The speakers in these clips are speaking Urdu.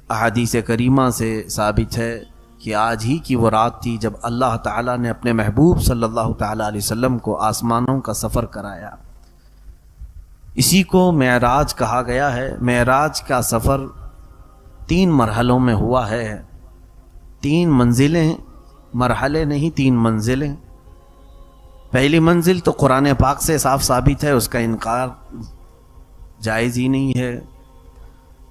احادیث کریمہ سے ثابت ہے کہ آج ہی کی وہ رات تھی جب اللہ تعالیٰ نے اپنے محبوب صلی اللہ تعالیٰ علیہ وسلم کو آسمانوں کا سفر کرایا۔ اسی کو معراج کہا گیا ہے۔ معراج کا سفر 3 مرحلوں میں ہوا ہے، 3 منزلیں، مرحلے نہیں 3 منزلیں۔ پہلی منزل تو قرآن پاک سے صاف ثابت ہے، اس کا انکار جائز ہی نہیں ہے۔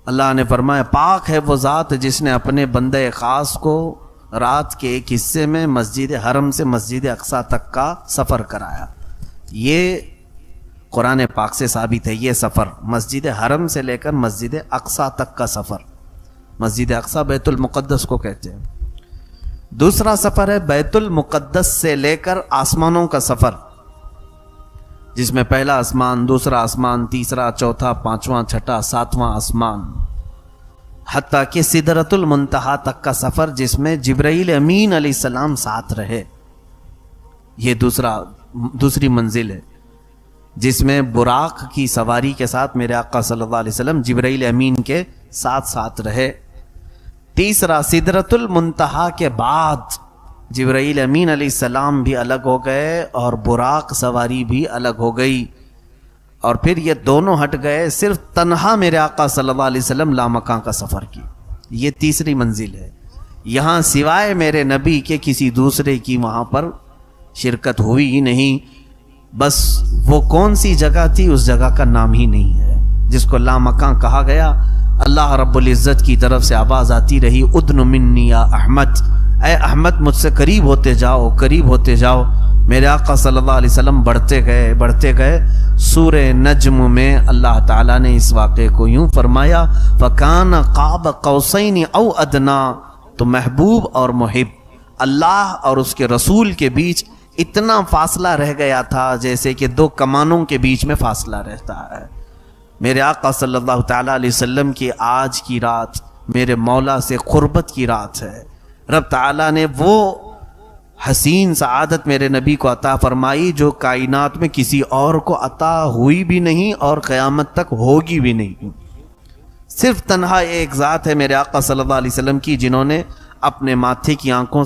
اللہ نے فرمایا پاک ہے وہ ذات جس نے اپنے بندے خاص کو رات کے ایک حصے میں مسجد حرم سے مسجد اقصی تک کا سفر کرایا۔ یہ قرآن پاک سے ثابت ہے، یہ سفر مسجد حرم سے لے کر مسجد اقصی تک کا سفر۔ مسجد اقصی بیت المقدس کو کہتے ہیں۔ دوسرا سفر ہے بیت المقدس سے لے کر آسمانوں کا سفر، جس میں پہلا آسمان، دوسرا آسمان، تیسرا، چوتھا، پانچواں، چھٹا، ساتواں آسمان، حتیٰ کہ سدرۃ المنتہا تک کا سفر، جس میں جبرائیل امین علیہ السلام ساتھ رہے۔ یہ دوسری منزل ہے، جس میں براق کی سواری کے ساتھ میرے آقا صلی اللہ علیہ وسلم جبرائیل امین کے ساتھ رہے۔ تیسرا سدرۃ المنتہا کے بعد جبرائیل امین علیہ السلام بھی الگ ہو گئے اور براق سواری بھی الگ ہو گئی، اور پھر یہ دونوں ہٹ گئے، صرف تنہا میرے آقا صلی اللہ علیہ وسلم لامکاں کا سفر کی۔ یہ تیسری منزل ہے۔ یہاں سوائے میرے نبی کے کسی دوسرے کی وہاں پر شرکت ہوئی ہی نہیں۔ بس وہ کون سی جگہ تھی، اس جگہ کا نام ہی نہیں ہے، جس کو لامکاں کہا گیا۔ اللہ رب العزت کی طرف سے آواز آتی رہی، ادن منی یا احمد، اے احمد مجھ سے قریب ہوتے جاؤ، قریب ہوتے جاؤ۔ میرے آقا صلی اللہ علیہ وسلم بڑھتے گئے۔ سورہ نجم میں اللہ تعالیٰ نے اس واقعے کو یوں فرمایا، فَكَانَ قَابَ قَوْسَيْنِ أَوْ أَدْنَىٰ، تو محبوب اور محب اللہ اور اس کے رسول کے بیچ اتنا فاصلہ رہ گیا تھا جیسے کہ 2 کمانوں کے بیچ میں فاصلہ رہتا ہے۔ میرے آقا صلی اللہ تعالیٰ علیہ وسلم کی آج کی رات میرے مولا سے قربت کی رات ہے۔ رب تعالیٰ نے وہ حسین سعادت میرے نبی کو عطا فرمائی جو کائنات میں کسی اور کو عطا ہوئی بھی نہیں اور قیامت تک ہوگی بھی نہیں۔ صرف تنہا ایک ذات ہے میرے آقا صلی اللہ علیہ وسلم کی، جنہوں نے اپنے ماتھے کی آنکھوں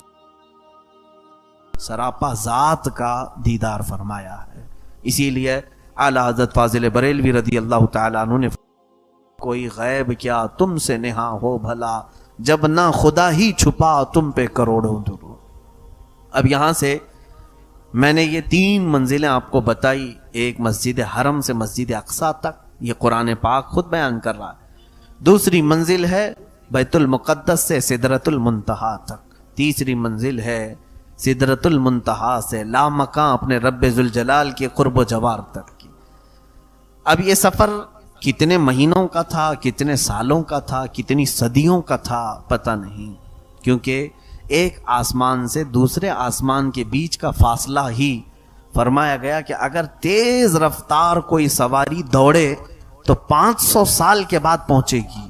سراپا ذات کا دیدار فرمایا ہے۔ اسی لیے اعلیٰ حضرت فاضل بریلوی رضی اللہ تعالیٰ عنہ نے کوئی غیب کیا تم سے نہا ہو بھلا، جب نہ خدا ہی چھپا تم پہ کروڑوں درود۔ اب یہاں سے میں نے یہ 3 منزلیں آپ کو بتائی، ایک مسجد حرم سے مسجد اقصی تک، یہ قرآن پاک خود بیان کر رہا ہے۔ دوسری منزل ہے بیت المقدس سے سدرۃ المنتہا تک۔ تیسری منزل ہے سدرۃ المنتہا سے لامکاں اپنے رب ذوالجلال کے قرب و جوار تک کی۔ اب یہ سفر کتنے مہینوں کا تھا، کتنے سالوں کا تھا، کتنی صدیوں کا تھا، پتہ نہیں، کیونکہ ایک آسمان سے دوسرے آسمان کے بیچ کا فاصلہ ہی فرمایا گیا کہ اگر تیز رفتار کوئی سواری دوڑے تو 500 سال کے بعد پہنچے گی۔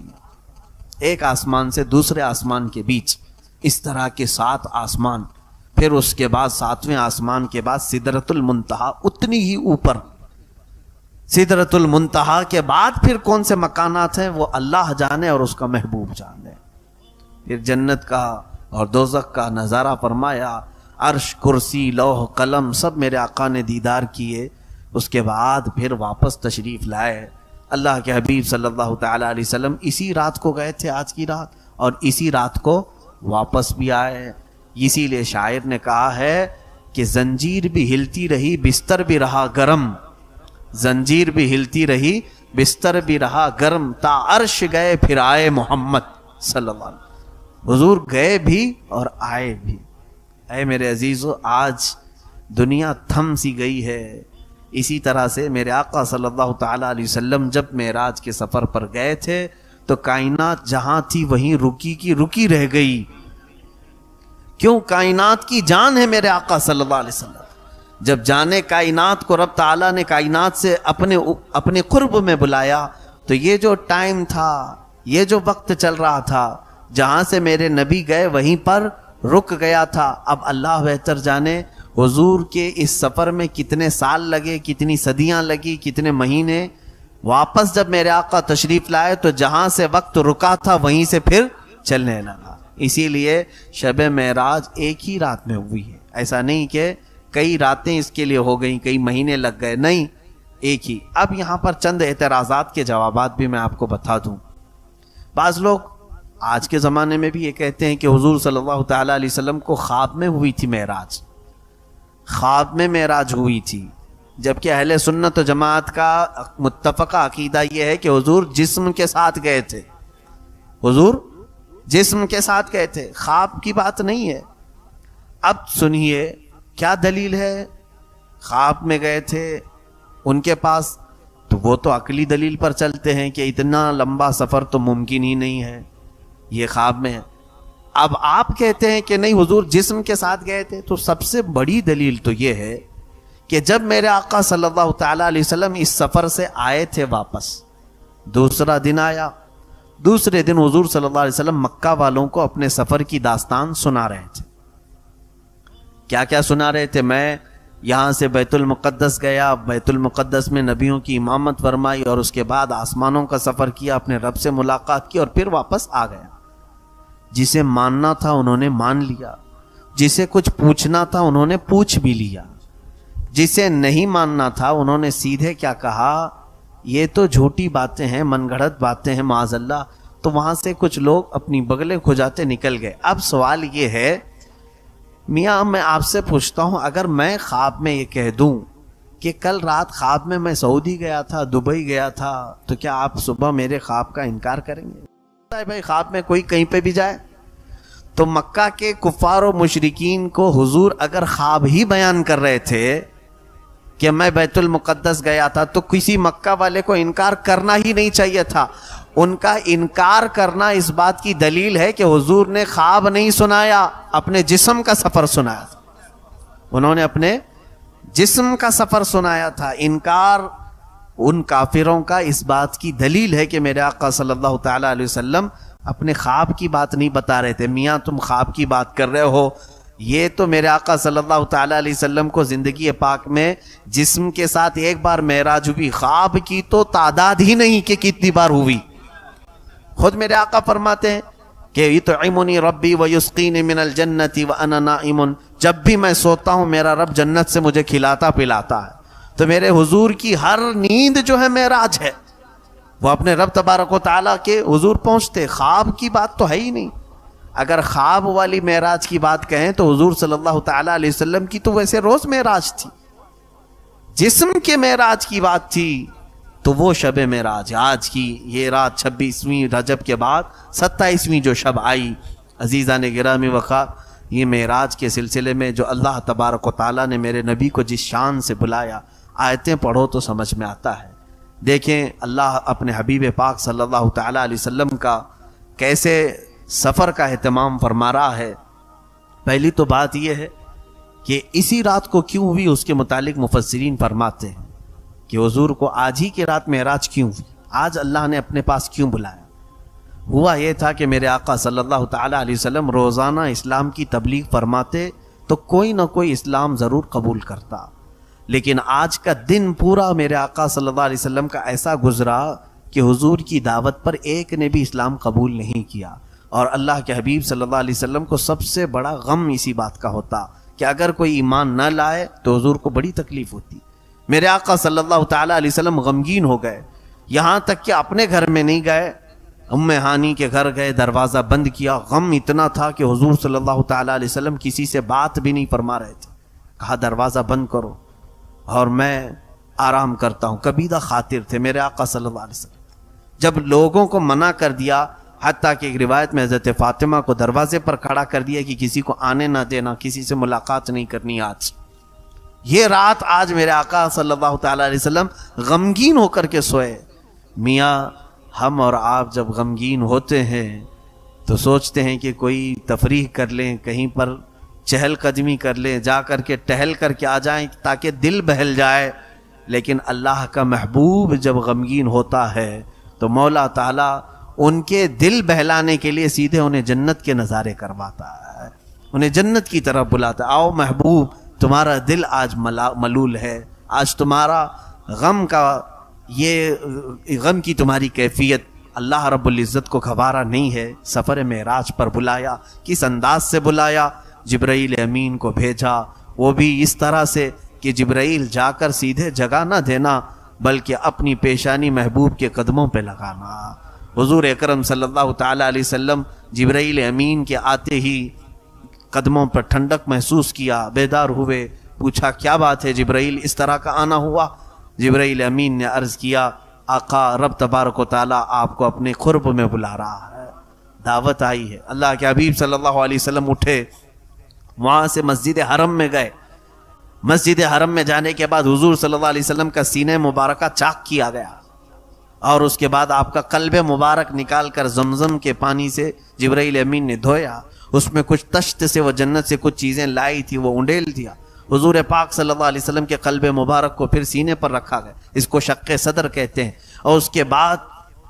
ایک آسمان سے دوسرے آسمان کے بیچ اس طرح کے 7 آسمان، پھر اس کے بعد 7ویں آسمان کے بعد سدرۃ المنتہا، اتنی ہی اوپر۔ سدرۃ المنتہا کے بعد پھر کون سے مکانات ہیں وہ اللہ جانے اور اس کا محبوب جانے۔ پھر جنت کا اور دوزخ کا نظارہ فرمایا، عرش، کرسی، لوح، قلم سب میرے آقا نے دیدار کیے۔ اس کے بعد پھر واپس تشریف لائے۔ اللہ کے حبیب صلی اللہ تعالیٰ علیہ وسلم اسی رات کو گئے تھے، آج کی رات، اور اسی رات کو واپس بھی آئے۔ اسی لیے شاعر نے کہا ہے کہ زنجیر بھی ہلتی رہی بستر بھی رہا گرم، زنجیر بھی ہلتی رہی بستر بھی رہا گرم، تا عرش گئے پھر آئے محمد صلی اللہ علیہ وسلم۔ حضور گئے بھی اور آئے بھی۔ اے میرے عزیزو، آج دنیا تھم سی گئی ہے۔ اسی طرح سے میرے آقا صلی اللہ تعالیٰ علیہ وسلم جب معراج کے سفر پر گئے تھے تو کائنات جہاں تھی وہیں رکی کی رکی رہ گئی۔ کیوں؟ کائنات کی جان ہے میرے آقا صلی اللہ علیہ وسلم۔ جب جانے کائنات کو رب تعالیٰ نے کائنات سے اپنے قرب میں بلایا تو یہ جو ٹائم تھا، یہ جو وقت چل رہا تھا، جہاں سے میرے نبی گئے وہیں پر رک گیا تھا۔ اب اللہ بہتر جانے حضور کے اس سفر میں کتنے سال لگے، کتنی صدیاں لگی، کتنے مہینے، واپس جب میرے آقا تشریف لائے تو جہاں سے وقت رکا تھا وہیں سے پھر چلنے لگا. اسی لیے شب معراج ایک ہی رات میں ہوئی ہے. ایسا نہیں کہ کئی راتیں اس کے لیے ہو گئیں, کئی مہینے لگ گئے, نہیں, ایک ہی. اب یہاں پر چند اعتراضات کے جوابات بھی میں آپ کو بتا دوں. بعض لوگ آج کے زمانے میں بھی یہ کہتے ہیں کہ حضور صلی اللہ تعالی علیہ وسلم کو خواب میں ہوئی تھی معراج, خواب میں معراج ہوئی تھی, جبکہ اہل سنت و جماعت کا متفقہ عقیدہ یہ ہے کہ حضور جسم کے ساتھ گئے تھے, حضور جسم کے ساتھ گئے تھے, خواب کی بات نہیں ہے. اب سنیے کیا دلیل ہے, خواب میں گئے تھے ان کے پاس, تو وہ تو عقلی دلیل پر چلتے ہیں کہ اتنا لمبا سفر تو ممکن ہی نہیں ہے, یہ خواب میں ہے. اب آپ کہتے ہیں کہ نہیں حضور جسم کے ساتھ گئے تھے, تو سب سے بڑی دلیل تو یہ ہے کہ جب میرے آقا صلی اللہ تعالی علیہ وسلم اس سفر سے آئے تھے واپس, دوسرا دن آیا, دوسرے دن حضور صلی اللہ علیہ وسلم مکہ والوں کو اپنے سفر کی داستان سنا رہے تھے. کیا کیا سنا رہے تھے؟ میں یہاں سے بیت المقدس گیا, بیت المقدس میں نبیوں کی امامت فرمائی, اور اس کے بعد آسمانوں کا سفر کیا, اپنے رب سے ملاقات کی, اور پھر واپس آ گیا. جسے ماننا تھا انہوں نے مان لیا, جسے کچھ پوچھنا تھا انہوں نے پوچھ بھی لیا, جسے نہیں ماننا تھا انہوں نے سیدھے کیا کہا, یہ تو جھوٹی باتیں ہیں, من گھڑت باتیں ہیں معاذ اللہ. تو وہاں سے کچھ لوگ اپنی بغلیں کھجاتے نکل گئے. اب سوال یہ ہے, میاں میں آپ سے پوچھتا ہوں, اگر میں خواب میں یہ کہہ دوں کہ کل رات خواب میں سعودی گیا تھا, دبئی گیا تھا, تو کیا آپ صبح میرے خواب کا انکار کریں گے؟ بھائی خواب میں کوئی کہیں پہ بھی جائے. تو مکہ کے کفار و مشرکین کو حضور اگر خواب ہی بیان کر رہے تھے کہ میں بیت المقدس گیا تھا, تو کسی مکہ والے کو انکار کرنا ہی نہیں چاہیے تھا. ان کا انکار کرنا اس بات کی دلیل ہے کہ حضور نے خواب نہیں سنایا, اپنے جسم کا سفر سنایا تھا. انہوں نے اپنے جسم کا سفر سنایا تھا. انکار ان کافروں کا اس بات کی دلیل ہے کہ میرے آقا صلی اللہ تعالی علیہ وسلم اپنے خواب کی بات نہیں بتا رہے تھے. میاں تم خواب کی بات کر رہے ہو, یہ تو میرے آقا صلی اللہ تعالی علیہ وسلم کو زندگی پاک میں جسم کے ساتھ ایک بار معراج ہوئی, خواب کی تو تعداد ہی نہیں کہ کتنی بار ہوئی. خود میرے آقا فرماتے ہیں کہ یطعمنی ربی ویسقینی من الجنت وانا نائم, جب بھی میں سوتا ہوں میرا رب جنت سے مجھے کھلاتا پلاتا ہے. تو میرے حضور کی ہر نیند جو ہے معراج ہے, وہ اپنے رب تبارک و تعالیٰ کے حضور پہنچتے. خواب کی بات تو ہے ہی نہیں. اگر خواب والی معراج کی بات کہیں تو حضور صلی اللہ تعالیٰ علیہ وسلم کی تو ویسے روز معراج تھی. جسم کے معراج کی بات تھی تو وہ شب معراج آج کی یہ رات 26ویں رجب کے بعد 27ویں جو شب آئی, عزیزان گرامی وقار, یہ معراج کے سلسلے میں جو اللہ تبارک و تعالیٰ نے میرے نبی کو جس شان سے بلایا, آیتیں پڑھو تو سمجھ میں آتا ہے. دیکھیں اللہ اپنے حبیب پاک صلی اللہ تعالیٰ علیہ وسلم کا کیسے سفر کا اہتمام فرما رہا ہے. پہلی تو بات یہ ہے کہ اسی رات کو کیوں ہوئی, اس کے متعلق مفسرین فرماتے ہیں کہ حضور کو آج ہی کی رات معراج کیوں ہوئی, آج اللہ نے اپنے پاس کیوں بلایا. ہوا یہ تھا کہ میرے آقا صلی اللہ تعالیٰ علیہ وسلم روزانہ اسلام کی تبلیغ فرماتے تو کوئی نہ کوئی اسلام ضرور قبول کرتا, لیکن آج کا دن پورا میرے آقا صلی اللہ علیہ وسلم کا ایسا گزرا کہ حضور کی دعوت پر ایک نے بھی اسلام قبول نہیں کیا. اور اللہ کے حبیب صلی اللہ علیہ وسلم کو سب سے بڑا غم اسی بات کا ہوتا کہ اگر کوئی ایمان نہ لائے تو حضور کو بڑی تکلیف ہوتی. میرے آقا صلی اللہ تعالیٰ علیہ وسلم غمگین ہو گئے, یہاں تک کہ اپنے گھر میں نہیں گئے, ام ہانی کے گھر گئے, دروازہ بند کیا. غم اتنا تھا کہ حضور صلی اللہ تعالیٰ علیہ وسلم کسی سے بات بھی نہیں فرما رہے تھے. کہا دروازہ بند کرو اور میں آرام کرتا ہوں. کبیدہ خاطر تھے میرے آقا صلی اللہ علیہ وسلم. جب لوگوں کو منع کر دیا, حتیٰ کہ ایک روایت میں حضرت فاطمہ کو دروازے پر کھڑا کر دیا کہ کسی کو آنے نہ دینا, کسی سے ملاقات نہیں کرنی. آج یہ رات آج میرے آقا صلی اللہ تعالیٰ علیہ وسلم غمگین ہو کر کے سوئے. میاں ہم اور آپ جب غمگین ہوتے ہیں تو سوچتے ہیں کہ کوئی تفریح کر لیں, کہیں پر چہل قدمی کر لیں, جا کر کے ٹہل کر کے آ جائیں تاکہ دل بہل جائے. لیکن اللہ کا محبوب جب غمگین ہوتا ہے تو مولا تعالیٰ ان کے دل بہلانے کے لیے سیدھے انہیں جنت کے نظارے کرواتا ہے, انہیں جنت کی طرف بلاتا ہے. آؤ محبوب, تمہارا دل آج ملول ہے, آج تمہارا غم کا یہ غم کی تمہاری کیفیت اللہ رب العزت کو گوارا نہیں ہے۔ سفر معراج پر بلایا، کس انداز سے بلایا؟ جبرائیل امین کو بھیجا، وہ بھی اس طرح سے کہ جبرائیل جا کر سیدھے جگہ نہ دینا بلکہ اپنی پیشانی محبوب کے قدموں پہ لگانا۔ حضور اکرم صلی اللہ تعالیٰ علیہ وسلم جبرائیل امین کے آتے ہی قدموں پر ٹھنڈک محسوس کیا، بیدار ہوئے، پوچھا کیا بات ہے جبرائیل، اس طرح کا آنا ہوا؟ جبرائیل امین نے عرض کیا آقا رب تبارک و تعالیٰ آپ کو اپنے قرب میں بلا رہا ہے، دعوت آئی ہے۔ اللہ کے حبیب صلی اللہ علیہ وسلم اٹھے، وہاں سے مسجد حرم میں گئے۔ مسجد حرم میں جانے کے بعد حضور صلی اللہ علیہ وسلم کا سینہ مبارکہ چاک کیا گیا، اور اس کے بعد آپ کا قلب مبارک نکال کر زمزم کے پانی سے جبرائیل امین نے دھویا۔ اس میں کچھ تشت سے وہ جنت سے کچھ چیزیں لائی تھی، وہ انڈیل دیا۔ حضور پاک صلی اللہ علیہ وسلم کے قلب مبارک کو پھر سینے پر رکھا گیا، اس کو شق صدر کہتے ہیں۔ اور اس کے بعد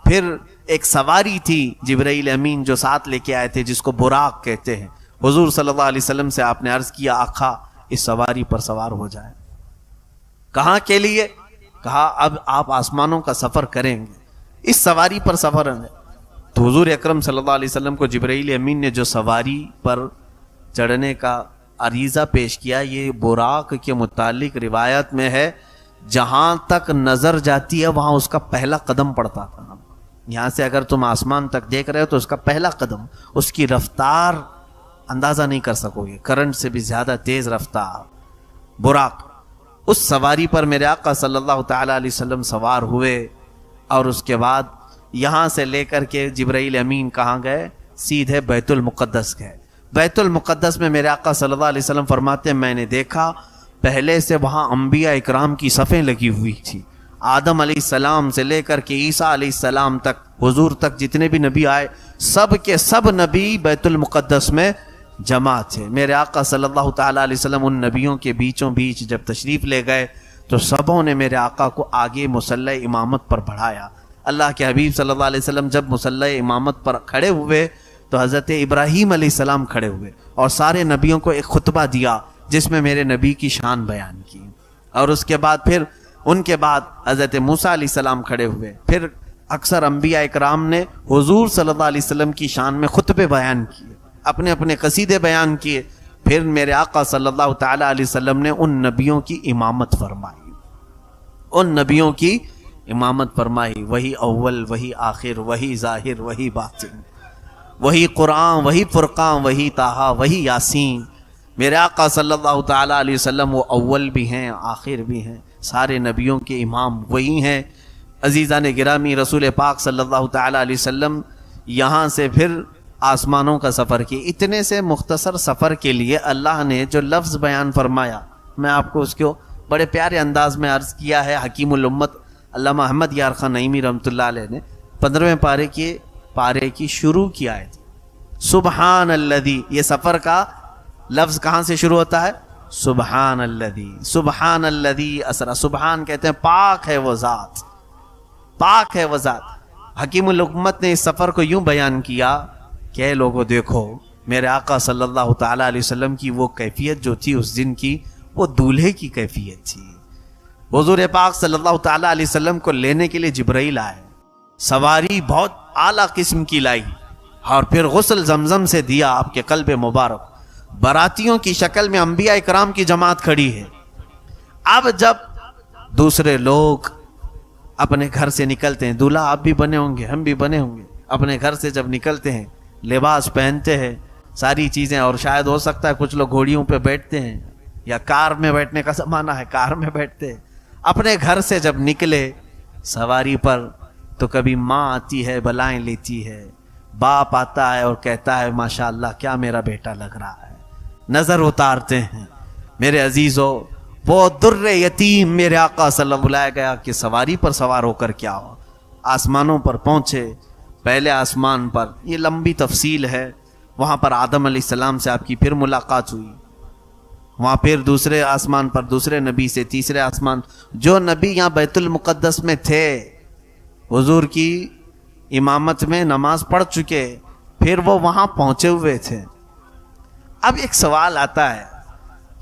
پھر ایک سواری تھی جبرائیل امین جو ساتھ لے کے آئے تھے، جس کو براق کہتے ہیں۔ حضور صلی اللہ علیہ وسلم سے آپ نے عرض کیا آقا اس سواری پر سوار ہو جائے۔ کہاں کے لیے؟ کہا اب آپ آسمانوں کا سفر کریں گے، اس سواری پر سفر ہے۔ تو حضور اکرم صلی اللہ علیہ وسلم کو جبرائیل امین نے جو سواری پر چڑھنے کا عریضہ پیش کیا، یہ براق کے متعلق روایت میں ہے جہاں تک نظر جاتی ہے وہاں اس کا پہلا قدم پڑتا تھا۔ یہاں سے اگر تم آسمان تک دیکھ رہے ہو تو اس کا پہلا قدم، اس کی رفتار اندازہ نہیں کر سکو گے، کرنٹ سے بھی زیادہ تیز رفتار براق۔ اس سواری پر میرے آقا صلی اللہ تعالیٰ علیہ وسلم سوار ہوئے، اور اس کے بعد یہاں سے لے کر کے جبرائیل امین کہاں گئے؟ سیدھے بیت المقدس گئے۔ بیت المقدس میں میرے آقا صلی اللہ علیہ وسلم فرماتے ہیں میں نے دیکھا پہلے سے وہاں انبیاء اکرام کی صفیں لگی ہوئی تھی، آدم علیہ السلام سے لے کر کے عیسیٰ علیہ السلام تک، حضور تک جتنے بھی نبی آئے سب کے سب نبی بیت المقدس میں جمع تھے۔ میرے آقا صلی اللہ تعالیٰ علیہ وسلم ان نبیوں کے بیچوں بیچ جب تشریف لے گئے تو سبوں نے میرے آقا کو آگے مصلی امامت پر بڑھایا۔ اللہ کے حبیب صلی اللہ علیہ وسلم جب مصلی امامت پر کھڑے ہوئے تو حضرت ابراہیم علیہ السلام کھڑے ہوئے اور سارے نبیوں کو ایک خطبہ دیا جس میں میرے نبی کی شان بیان کی، اور اس کے بعد پھر ان کے بعد حضرت موسیٰ علیہ السلام کھڑے ہوئے، پھر اکثر انبیاء اکرام نے حضور صلی اللہ علیہ وسلم کی شان میں خطبے بیان کیے، اپنے اپنے قصیدے بیان کیے، پھر میرے آقا صلی اللہ تعالیٰ علیہ وسلم نے ان نبیوں کی امامت فرمائی، ان نبیوں کی امامت فرمائی، وہی اول وہی آخر وہی ظاہر وہی باطن، وہی قرآن وہی فرقان وہی طٰہٰ وہی یاسین۔ میرے آقا صلی اللہ تعالیٰ علیہ وسلم وہ اول بھی ہیں آخر بھی ہیں، سارے نبیوں کے امام وہی ہیں۔ عزیزان گرامی، رسول پاک صلی اللہ تعالیٰ علیہ وسلم یہاں سے پھر آسمانوں کا سفر کی۔ اتنے سے مختصر سفر کے لیے اللہ نے جو لفظ بیان فرمایا میں آپ کو اس کو بڑے پیارے انداز میں عرض کیا ہے۔ حکیم الامت علامہ احمد یار خان نعیمی رحمۃ اللہ علیہ نے 15ویں پارے کی شروع کی آیت سبحان الذی، یہ سفر کا لفظ کہاں سے شروع ہوتا ہے؟ سبحان الذی، سبحان الذی اسرا، سبحان کہتے ہیں پاک ہے وہ ذات، پاک ہے وہ ذات۔ حکیم الامت نے اس سفر کو یوں بیان کیا کہ اے لوگوں دیکھو میرے آقا صلی اللہ تعالیٰ علیہ وسلم کی وہ کیفیت جو تھی اس دن کی، وہ دولہے کی کیفیت تھی۔ حضور پاک صلی اللہ تعالیٰ علیہ وسلم کو لینے کے لیے جبرائیل آئے، سواری بہت اعلیٰ قسم کی لائی، اور پھر غسل زمزم سے دیا آپ کے قلب مبارک۔ براتیوں کی شکل میں انبیاء اکرام کی جماعت کھڑی ہے۔ اب جب دوسرے لوگ اپنے گھر سے نکلتے ہیں، دولہا آپ بھی بنے ہوں گے ہم بھی بنے ہوں گے، اپنے گھر سے جب نکلتے ہیں لباس پہنتے ہیں ساری چیزیں، اور شاید ہو سکتا ہے کچھ لوگ گھوڑیوں پہ بیٹھتے ہیں یا کار میں بیٹھنے کا زمانہ ہے کار میں بیٹھتے ہیں۔ اپنے گھر سے جب نکلے سواری پر تو کبھی ماں آتی ہے بلائیں لیتی ہے، باپ آتا ہے اور کہتا ہے ماشاءاللہ کیا میرا بیٹا لگ رہا ہے، نظر اتارتے ہیں۔ میرے عزیزو، وہ در یتیم میرے آقا صلی اللہ علیہ وسلم بلایا گیا کہ سواری پر سوار ہو کر کیا ہو، آسمانوں پر پہنچے۔ پہلے آسمان پر، یہ لمبی تفصیل ہے، وہاں پر آدم علیہ السلام سے آپ کی پھر ملاقات ہوئی، وہاں پھر دوسرے آسمان پر دوسرے نبی سے تیسرے آسمان، جو نبی یہاں بیت المقدس میں تھے حضور کی امامت میں نماز پڑھ چکے، پھر وہ وہاں پہنچے ہوئے تھے۔ اب ایک سوال آتا ہے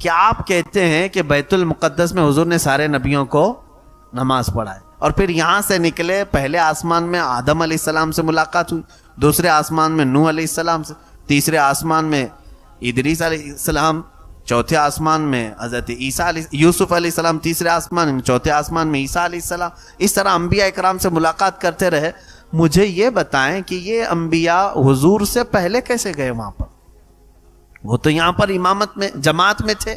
کہ آپ کہتے ہیں کہ بیت المقدس میں حضور نے سارے نبیوں کو نماز پڑھائے، اور پھر یہاں سے نکلے، پہلے آسمان میں آدم علیہ السلام سے ملاقات ہوئی، دوسرے آسمان میں نوح علیہ السلام سے، تیسرے آسمان میں ادریس علیہ السلام، چوتھے آسمان میں حضرت یوسف علیہ السلام، تیسرے آسمان میں، چوتھے آسمان میں عیسیٰ علیہ السلام. اس طرح انبیاء اکرام سے ملاقات کرتے رہے. مجھے یہ بتائیں کہ یہ انبیاء حضور سے پہلے کیسے گئے وہاں پر؟ وہ تو یہاں پر امامت میں جماعت میں تھے.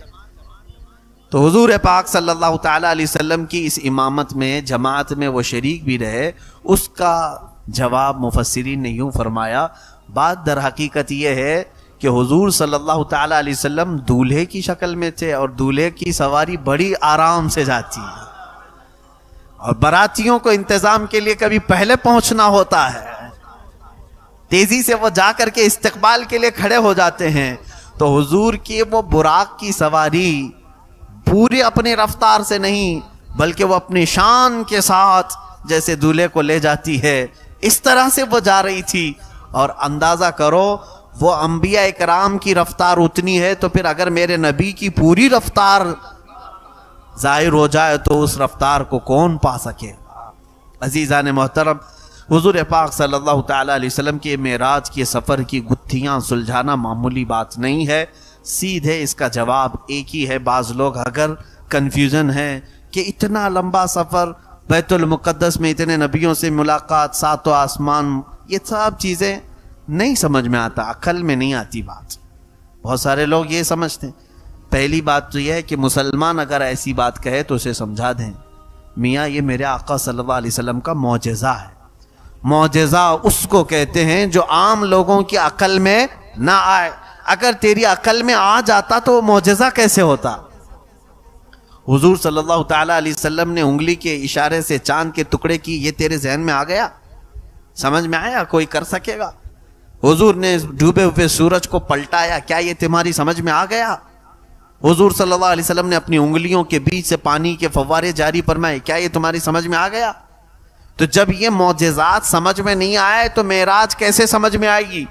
تو حضور پاک صلی اللہ تعالی علیہ وسلم کی اس امامت میں جماعت میں وہ شریک بھی رہے. اس کا جواب مفسرین نے یوں فرمایا، بات در حقیقت یہ ہے کہ حضور صلی اللہ تعالی علیہ وسلم دولہے کی شکل میں تھے، اور دولہے کی سواری بڑی آرام سے جاتی ہے، اور براتیوں کو انتظام کے لیے کبھی پہلے پہنچنا ہوتا ہے، تیزی سے وہ جا کر کے استقبال کے لیے کھڑے ہو جاتے ہیں. تو حضور کی وہ براق کی سواری پوری اپنی رفتار سے نہیں، بلکہ وہ اپنی شان کے ساتھ جیسے دولہے کو لے جاتی ہے اس طرح سے وہ جا رہی تھی. اور اندازہ کرو وہ انبیاء اکرام کی رفتار اتنی ہے، تو پھر اگر میرے نبی کی پوری رفتار ظاہر ہو جائے تو اس رفتار کو کون پا سکے؟ عزیزان محترم، حضور پاک صلی اللہ تعالی علیہ وسلم کے معراج کے سفر کی گتھیاں سلجھانا معمولی بات نہیں ہے. سیدھے اس کا جواب ایک ہی ہے. بعض لوگ اگر کنفیوژن ہے کہ اتنا لمبا سفر، بیت المقدس میں اتنے نبیوں سے ملاقات، ساتوں آسمان، یہ سب چیزیں نہیں سمجھ میں آتا، عقل میں نہیں آتی بات. بہت سارے لوگ یہ سمجھتے ہیں. پہلی بات تو یہ ہے کہ مسلمان اگر ایسی بات کہے تو اسے سمجھا دیں، میاں یہ میرے آقا صلی اللہ علیہ وسلم کا معجزہ ہے. معجزہ اس کو کہتے ہیں جو عام لوگوں کی عقل میں نہ آئے. اگر تیری عقل میں آ جاتا تو وہ معجزہ کیسے ہوتا؟ حضور صلی اللہ تعالی علیہ وسلم نے انگلی کے اشارے سے چاند کے ٹکڑے کی، یہ تیرے ذہن میں آ گیا؟ سمجھ میں آیا؟ کوئی کر سکے گا؟ حضور نے ڈوبے ہوئے سورج کو پلٹایا، کیا یہ تمہاری سمجھ میں آ گیا؟ حضور صلی اللہ علیہ وسلم نے اپنی انگلیوں کے بیچ سے پانی کے فوارے جاری فرمائے، کیا یہ تمہاری سمجھ میں آ گیا؟ تو جب یہ معجزات سمجھ میں نہیں آئے تو معراج کیسے سمجھ میں آئے گی؟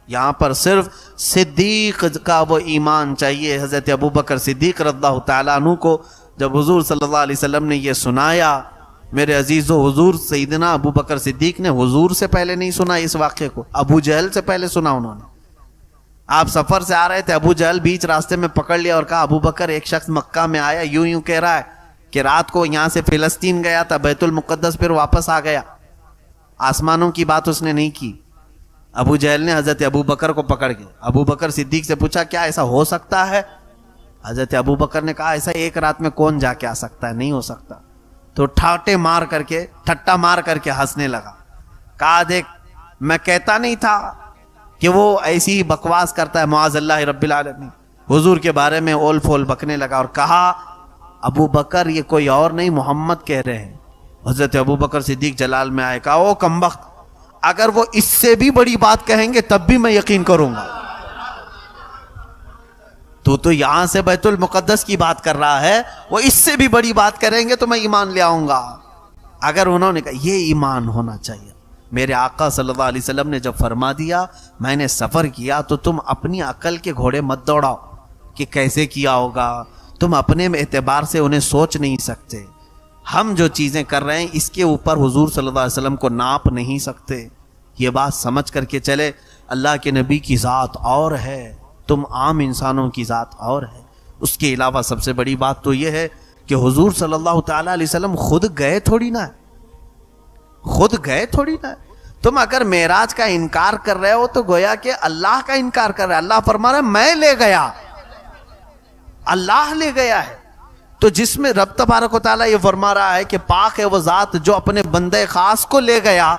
یہاں پر صرف صدیق کا وہ ایمان چاہیے. حضرت ابوبکر صدیق رضی اللہ تعالیٰ عنہ کو جب حضور صلی اللہ علیہ وسلم نے یہ سنایا، میرے عزیزو، حضور سیدنا ابوبکر صدیق نے حضور سے پہلے نہیں سنا اس واقعے کو، ابو جہل سے پہلے سنا انہوں نے. آپ سفر سے آ رہے تھے، ابو جہل بیچ راستے میں پکڑ لیا اور کہا ابو بکر ایک شخص مکہ میں آیا، یوں کہہ رہا ہے کہ رات کو یہاں سے فلسطین گیا تھا، بیت المقدس، پھر واپس آ گیا. آسمانوں کی بات اس نے نہیں کی. ابو جہل نے حضرت ابو بکر کو پکڑ کے ابو بکر صدیق سے پوچھا کیا ایسا ہو سکتا ہے؟ حضرت ابو بکر نے کہا ایسا ایک رات میں کون جا کے آ سکتا ہے، نہیں ہو سکتا. تو ٹھٹا مار کر کے ہنسنے لگا. کہا دیکھ میں کہتا نہیں تھا کہ وہ ایسی ہی بکواس کرتا ہے، معاذ اللہ رب العالمین. حضور کے بارے میں اول فول بکنے لگا اور کہا ابو بکر یہ کوئی اور نہیں محمد کہہ رہے ہیں. حضرت ابو بکر صدیق جلال میں آئے، کہا او کمبخت، اگر وہ اس سے بھی بڑی بات کہیں گے تب بھی میں یقین کروں گا. تو یہاں سے بیت المقدس کی بات کر رہا ہے، وہ اس سے بھی بڑی بات کریں گے تو میں ایمان لے آؤں گا. اگر انہوں نے کہا یہ ایمان ہونا چاہیے. میرے آقا صلی اللہ علیہ وسلم نے جب فرما دیا میں نے سفر کیا، تو تم اپنی عقل کے گھوڑے مت دوڑاؤ کہ کیسے کیا ہوگا. تم اپنے اعتبار سے انہیں سوچ نہیں سکتے. ہم جو چیزیں کر رہے ہیں اس کے اوپر حضور صلی اللہ علیہ وسلم کو ناپ نہیں سکتے. یہ بات سمجھ کر کے چلے. اللہ کے نبی کی ذات اور ہے، تم عام انسانوں کی ذات اور ہے. اس کے علاوہ سب سے بڑی بات تو یہ ہے کہ حضور صلی اللہ تعالی علیہ وسلم خود گئے تھوڑی نہ ہے. تم اگر معراج کا انکار کر رہے ہو تو گویا کہ اللہ کا انکار کر رہے. اللہ فرما رہا ہے میں لے گیا، اللہ لے گیا ہے. تو جس میں رب تبارک و تعالیٰ یہ فرما رہا ہے کہ پاک ہے وہ ذات جو اپنے بندے خاص کو لے گیا،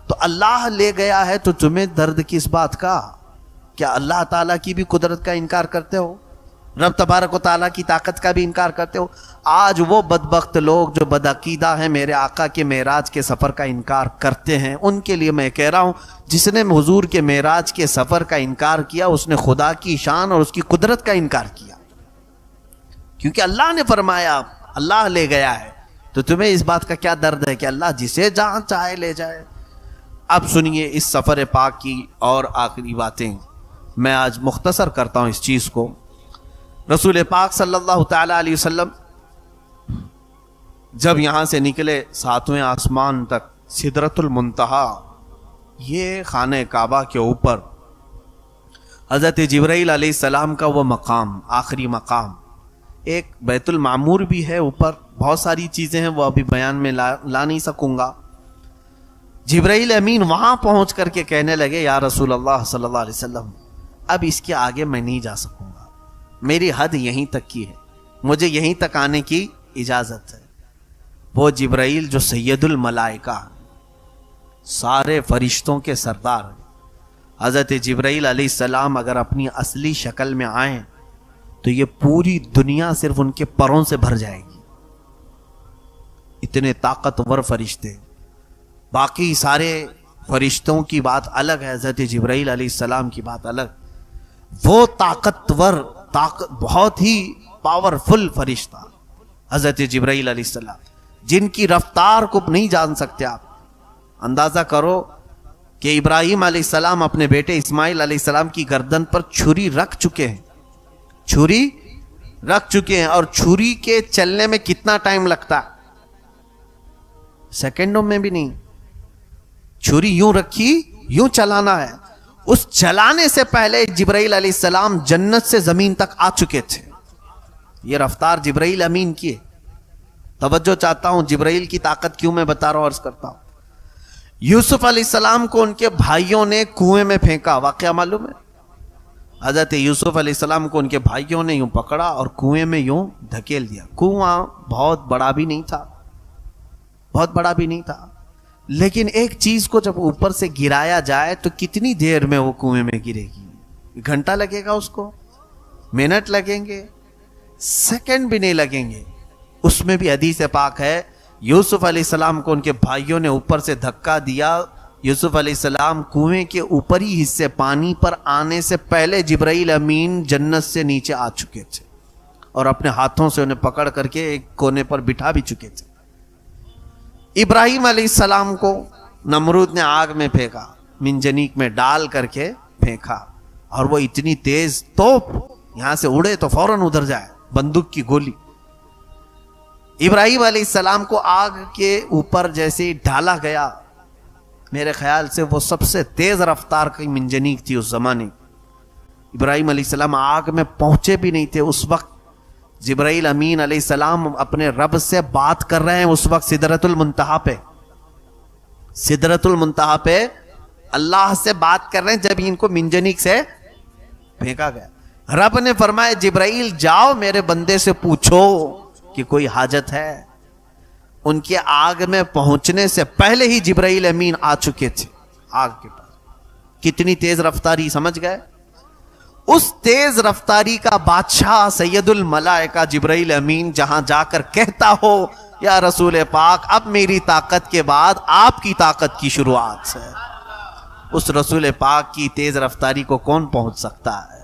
تو اللہ لے گیا ہے. تو تمہیں درد کس بات کا؟ کیا اللہ تعالیٰ کی بھی قدرت کا انکار کرتے ہو؟ رب تبارک و تعالیٰ کی طاقت کا بھی انکار کرتے ہو؟ آج وہ بدبخت لوگ جو بدعقیدہ ہیں میرے آقا کے معراج کے سفر کا انکار کرتے ہیں، ان کے لیے میں کہہ رہا ہوں جس نے حضور کے معراج کے سفر کا انکار کیا اس نے خدا کی شان اور اس کی قدرت کا انکار کیا. کیونکہ اللہ نے فرمایا اللہ لے گیا ہے. تو تمہیں اس بات کا کیا درد ہے کہ اللہ جسے جہاں چاہے لے جائے. اب سنیے اس سفر پاک کی اور آخری باتیں. میں آج مختصر کرتا ہوں اس چیز کو. رسول پاک صلی اللہ تعالی علیہ وسلم جب یہاں سے نکلے 7ویں آسمان تک سدرۃ المنتہا، یہ خانہ کعبہ کے اوپر حضرت جبرائیل علیہ السلام کا وہ مقام، آخری مقام، ایک بیت المعمور بھی ہے اوپر، بہت ساری چیزیں ہیں وہ ابھی بیان میں لا نہیں سکوں گا۔ جبرائیل امین وہاں پہنچ کر کے کہنے لگے یا رسول اللہ صلی اللہ علیہ وسلم اب اس کے آگے میں نہیں جا سکوں گا، میری حد یہیں تک کی ہے، مجھے یہیں تک آنے کی اجازت ہے۔ وہ جبرائیل جو سید الملائکہ، سارے فرشتوں کے سردار، حضرت جبرائیل علیہ السلام اگر اپنی اصلی شکل میں آئیں تو یہ پوری دنیا صرف ان کے پروں سے بھر جائے گی، اتنے طاقتور فرشتے۔ باقی سارے فرشتوں کی بات الگ ہے، حضرت جبرائیل علیہ السلام کی بات الگ۔ وہ طاقتور، بہت ہی پاورفل فرشتہ حضرت جبرائیل علیہ السلام، جن کی رفتار کو نہیں جان سکتے آپ۔ اندازہ کرو کہ ابراہیم علیہ السلام اپنے بیٹے اسماعیل علیہ السلام کی گردن پر چھری رکھ چکے ہیں، چھری رکھ چکے ہیں، اور چھری کے چلنے میں کتنا ٹائم لگتا ہے؟ سیکنڈوں میں بھی نہیں۔ چھری یوں رکھی، یوں چلانا ہے۔ اس چلانے سے پہلے جبرائیل علیہ السلام جنت سے زمین تک آ چکے تھے۔ یہ رفتار جبرائیل امین کی ہے۔ توجہ چاہتا ہوں، جبرائیل کی طاقت کیوں میں بتا رہا ہوں، عرض کرتا ہوں۔ یوسف علیہ السلام کو ان کے بھائیوں نے کنویں میں پھینکا، واقعہ معلوم ہے؟ حضرت یوسف علیہ السلام کو ان کے بھائیوں نے یوں پکڑا اور کنویں میں یوں دھکیل دیا۔ کنواں بہت بڑا بھی نہیں تھا، بہت بڑا بھی نہیں تھا، لیکن ایک چیز کو جب اوپر سے گرایا جائے تو کتنی دیر میں وہ کنویں میں گرے گی؟ گھنٹہ لگے گا اس کو؟ منٹ لگیں گے؟ سیکنڈ بھی نہیں لگیں گے۔ اس میں بھی حدیث پاک ہے، یوسف علیہ السلام کو ان کے بھائیوں نے اوپر سے دھکا دیا، یوسف علیہ السلام کنویں کے اوپری حصے پانی پر آنے سے پہلے جبرائیل امین جنت سے نیچے آ چکے تھے اور اپنے ہاتھوں سے انہیں پکڑ کر کے ایک کونے پر بٹھا بھی چکے تھے۔ ابراہیم علیہ السلام کو نمرود نے آگ میں پھینکا، منجنیق میں ڈال کر کے پھینکا، اور وہ اتنی تیز توپ یہاں سے اڑے تو فوراً ادھر جائے، بندوق کی گولی۔ ابراہیم علیہ السلام کو آگ کے اوپر جیسے ڈالا گیا، میرے خیال سے وہ سب سے تیز رفتار کی منجنیق تھی اس زمانے۔ ابراہیم علیہ السلام آگ میں پہنچے بھی نہیں تھے اس وقت، جبرائیل امین علیہ السلام اپنے رب سے بات کر رہے ہیں اس وقت سدرۃ المنتہا پہ، سدرۃ المنتہا پہ اللہ سے بات کر رہے ہیں جب ان کو منجنیق سے پھینکا گیا۔ رب نے فرمایا جبرائیل جاؤ میرے بندے سے پوچھو کہ کوئی حاجت ہے۔ ان کے آگ میں پہنچنے سے پہلے ہی جبرائیل امین آ چکے تھے آگ کے پاس۔ کتنی تیز رفتاری، سمجھ گئے؟ اس تیز رفتاری کا بادشاہ سید الملائکہ جبرائیل امین جہاں جا کر کہتا ہو یا رسول پاک اب میری طاقت کے بعد آپ کی طاقت کی شروعات ہے، اس رسول پاک کی تیز رفتاری کو کون پہنچ سکتا ہے؟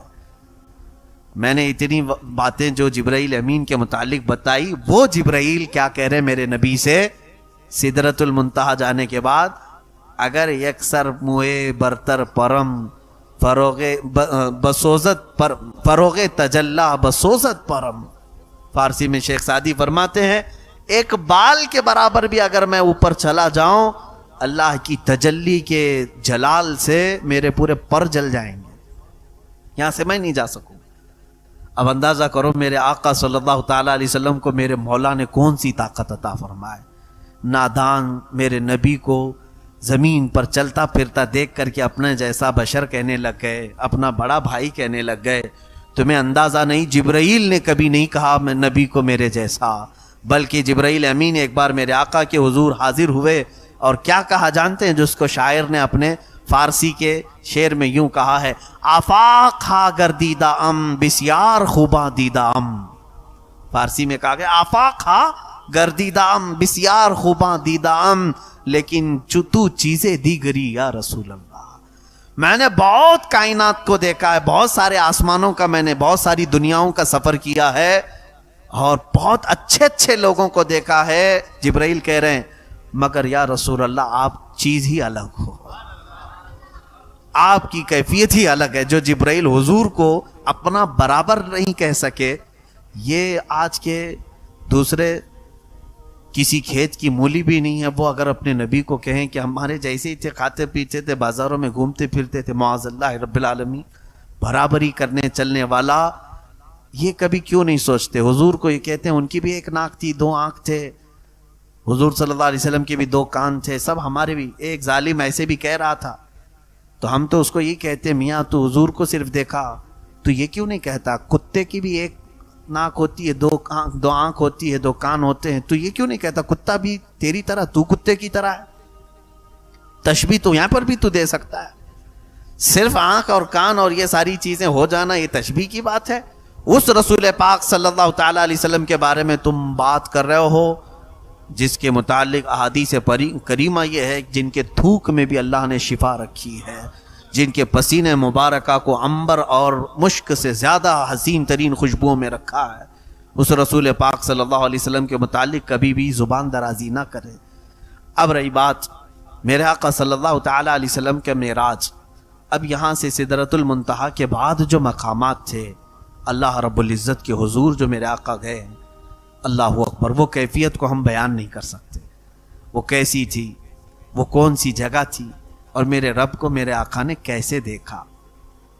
میں نے اتنی باتیں جو جبرائیل امین کے متعلق بتائی، وہ جبرائیل کیا کہہ رہے میرے نبی سے سدرۃ المنتہا جانے کے بعد، اگر یکسر موئے برتر پرم فروغ تجلا بسوزت پرم۔ فارسی میں شیخ سعدی فرماتے ہیں ایک بال کے برابر بھی اگر میں اوپر چلا جاؤں، اللہ کی تجلی کے جلال سے میرے پورے پر جل جائیں گے، یہاں سے میں نہیں جا سکوں۔ اب اندازہ کرو میرے آقا صلی اللہ تعالیٰ علیہ وسلم کو میرے مولا نے کون سی طاقت عطا فرمائے۔ نادان میرے نبی کو زمین پر چلتا پھرتا دیکھ کر کے اپنے جیسا بشر کہنے لگ گئے، اپنا بڑا بھائی کہنے لگ گئے۔ تمہیں اندازہ نہیں، جبرائیل نے کبھی نہیں کہا میں نبی کو میرے جیسا، بلکہ جبرائیل امین ایک بار میرے آقا کے حضور حاضر ہوئے اور کیا کہا جانتے ہیں؟ جس کو شاعر نے اپنے فارسی کے شعر میں یوں کہا ہے، آفاق ہا گردیدہ ام بسیار خوباں دیدہ ام۔ فارسی میں کہا گیا آفاق ہا گردیدہ ام بسیار خوباں دیدہ ام، لیکن تو چیزیں دیگری یا رسول اللہ۔ میں نے بہت کائنات کو دیکھا ہے، بہت سارے آسمانوں کا، میں نے بہت ساری دنیاؤں کا سفر کیا ہے اور بہت اچھے اچھے لوگوں کو دیکھا ہے۔ جبرائیل کہہ رہے ہیں مگر یا رسول اللہ آپ چیز ہی الگ ہو، آپ کی کیفیت ہی الگ ہے۔ جو جبرائیل حضور کو اپنا برابر نہیں کہہ سکے، یہ آج کے دوسرے کسی کھیت کی مولی بھی نہیں ہے، وہ اگر اپنے نبی کو کہیں کہ ہمارے جیسے ہی تھے، کھاتے پیتے تھے، بازاروں میں گھومتے پھرتے تھے، معاذ اللہ رب العالمین، برابری کرنے چلنے والا، یہ کبھی کیوں نہیں سوچتے؟ حضور کو یہ کہتے ہیں ان کی بھی ایک ناک تھی، دو آنکھ تھے، حضور صلی اللہ علیہ وسلم کے بھی دو کان تھے، سب ہمارے بھی، ایک ظالم ایسے بھی کہہ رہا تھا، تو ہم تو اس کو یہ کہتے ہیں میاں تو حضور کو صرف دیکھا، تو یہ کیوں نہیں کہتا کتے کی بھی ایک ناک ہوتی ہے، دو آنکھ ہوتی ہے، دو کان ہوتے ہیں، تو یہ کیوں نہیں کہتا کتا بھی تیری طرح، تو کتے کی طرح ہے؟ تشبیہ تو یہاں پر بھی تو دے سکتا ہے، صرف آنکھ اور کان اور یہ ساری چیزیں ہو جانا یہ تشبیہ کی بات ہے؟ اس رسول پاک صلی اللہ تعالی علیہ وسلم کے بارے میں تم بات کر رہے ہو جس کے متعلق احادیث کریمہ یہ ہے جن کے تھوک میں بھی اللہ نے شفا رکھی ہے، جن کے پسینے مبارکہ کو عنبر اور مشک سے زیادہ حسین ترین خوشبوؤں میں رکھا ہے، اس رسول پاک صلی اللہ علیہ وسلم کے متعلق کبھی بھی زبان درازی نہ کرے۔ اب رہی بات میرے آقا صلی اللہ تعالی علیہ وسلم کے معراج، اب یہاں سے سدرۃ المنتہا کے بعد جو مقامات تھے اللہ رب العزت کے حضور جو میرے آقا گئے ہیں، اللہ اکبر، وہ کیفیت کو ہم بیان نہیں کر سکتے، وہ کیسی تھی، وہ کون سی جگہ تھی، اور میرے رب کو میرے آقا نے کیسے دیکھا۔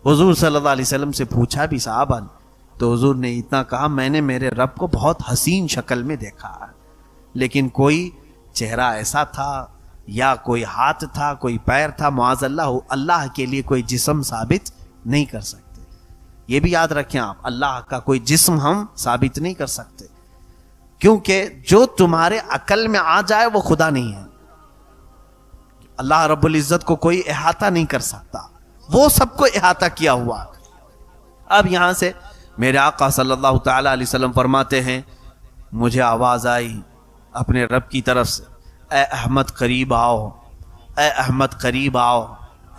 حضور صلی اللہ علیہ وسلم سے پوچھا بھی صحابہ نے، تو حضور نے اتنا کہا میں نے میرے رب کو بہت حسین شکل میں دیکھا، لیکن کوئی چہرہ ایسا تھا یا کوئی ہاتھ تھا، کوئی پیر تھا، معاذ اللہ، اللہ کے لیے کوئی جسم ثابت نہیں کر سکتے۔ یہ بھی یاد رکھیں آپ، اللہ کا کوئی جسم ہم ثابت نہیں کر سکتے، کیونکہ جو تمہارے عقل میں آ جائے وہ خدا نہیں ہے۔ اللہ رب العزت کو کوئی احاطہ نہیں کر سکتا، وہ سب کو احاطہ کیا ہوا۔ اب یہاں سے میرے آقا صلی اللہ تعالی علیہ وسلم فرماتے ہیں مجھے آواز آئی اپنے رب کی طرف سے، اے احمد قریب آؤ، اے احمد قریب آؤ،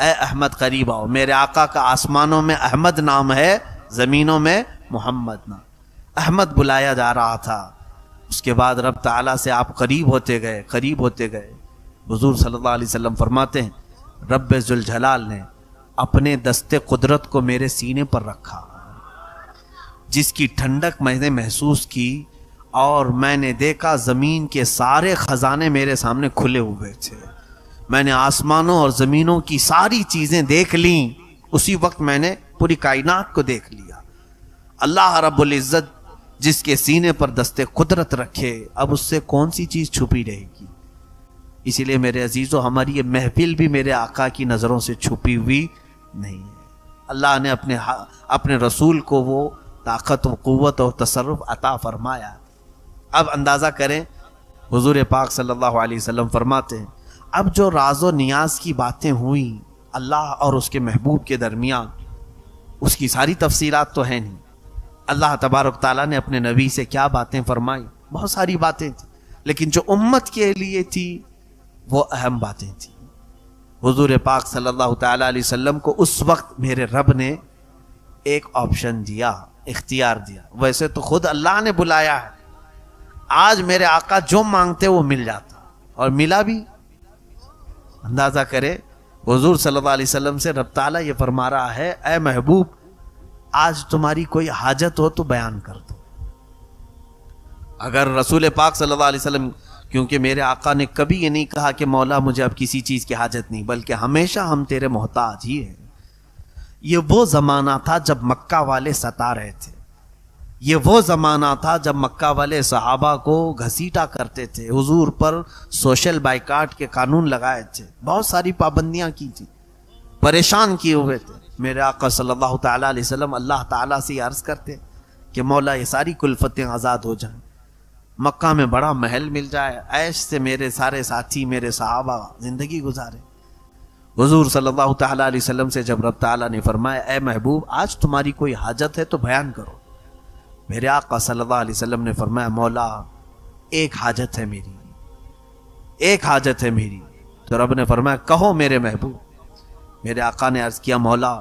اے احمد قریب آؤ۔ میرے آقا کا آسمانوں میں احمد نام ہے، زمینوں میں محمد نام، احمد بلایا جا رہا تھا۔ اس کے بعد رب تعالیٰ سے آپ قریب ہوتے گئے، قریب ہوتے گئے۔ حضور صلی اللہ علیہ وسلم فرماتے ہیں رب ذوالجلال نے اپنے دست قدرت کو میرے سینے پر رکھا، جس کی ٹھنڈک میں نے محسوس کی، اور میں نے دیکھا زمین کے سارے خزانے میرے سامنے کھلے ہوئے تھے، میں نے آسمانوں اور زمینوں کی ساری چیزیں دیکھ لیں، اسی وقت میں نے پوری کائنات کو دیکھ لیا۔ اللہ رب العزت جس کے سینے پر دست قدرت رکھے، اب اس سے کون سی چیز چھپی رہے گی؟ اسی لیے میرے عزیزو ہماری یہ محفل بھی میرے آقا کی نظروں سے چھپی ہوئی نہیں ہے۔ اللہ نے اپنے رسول کو وہ طاقت و قوت و تصرف عطا فرمایا۔ اب اندازہ کریں، حضور پاک صلی اللہ علیہ وسلم فرماتے ہیں اب جو راز و نیاز کی باتیں ہوئیں اللہ اور اس کے محبوب کے درمیان، اس کی ساری تفصیلات تو ہیں نہیں۔ اللہ تبارک تعالیٰ نے اپنے نبی سے کیا باتیں فرمائی، بہت ساری باتیں تھیں، لیکن جو امت کے لیے تھی وہ اہم باتیں تھیں۔ حضور پاک صلی اللہ تعالیٰ علیہ وسلم کو اس وقت میرے رب نے ایک آپشن دیا، اختیار دیا۔ ویسے تو خود اللہ نے بلایا ہے، آج میرے آقا جو مانگتے وہ مل جاتا، اور ملا بھی۔ اندازہ کرے حضور صلی اللہ علیہ وسلم سے رب تعالیٰ یہ فرما رہا ہے اے محبوب آج تمہاری کوئی حاجت ہو تو بیان کر دو۔ اگر رسول پاک صلی اللہ علیہ وسلم، کیونکہ میرے آقا نے کبھی یہ نہیں کہا کہ مولا مجھے اب کسی چیز کی حاجت نہیں، بلکہ ہمیشہ ہم تیرے محتاج ہی ہیں۔ یہ وہ زمانہ تھا جب مکہ والے ستا رہے تھے، یہ وہ زمانہ تھا جب مکہ والے صحابہ کو گھسیٹا کرتے تھے، حضور پر سوشل بائیکاٹ کے قانون لگائے تھے، بہت ساری پابندیاں کی تھی، پریشان کیے ہوئے تھے۔ میرے آقا صلی اللہ تعالیٰ علیہ وسلم اللہ تعالیٰ سے یہ عرض کرتے کہ مولا یہ ساری کلفتیں آزاد ہو جائیں، مکہ میں بڑا محل مل جائے، عیش سے میرے سارے ساتھی میرے صحابہ زندگی گزارے۔ حضور صلی اللہ تعالیٰ علیہ وسلم سے جب رب تعالیٰ نے فرمایا اے محبوب آج تمہاری کوئی حاجت ہے تو بیان کرو، میرے آقا صلی اللہ علیہ وسلم نے فرمایا مولا ایک حاجت ہے میری، ایک حاجت ہے میری۔ تو رب نے فرمایا کہو میرے محبوب۔ میرے آقا نے عرض کیا مولا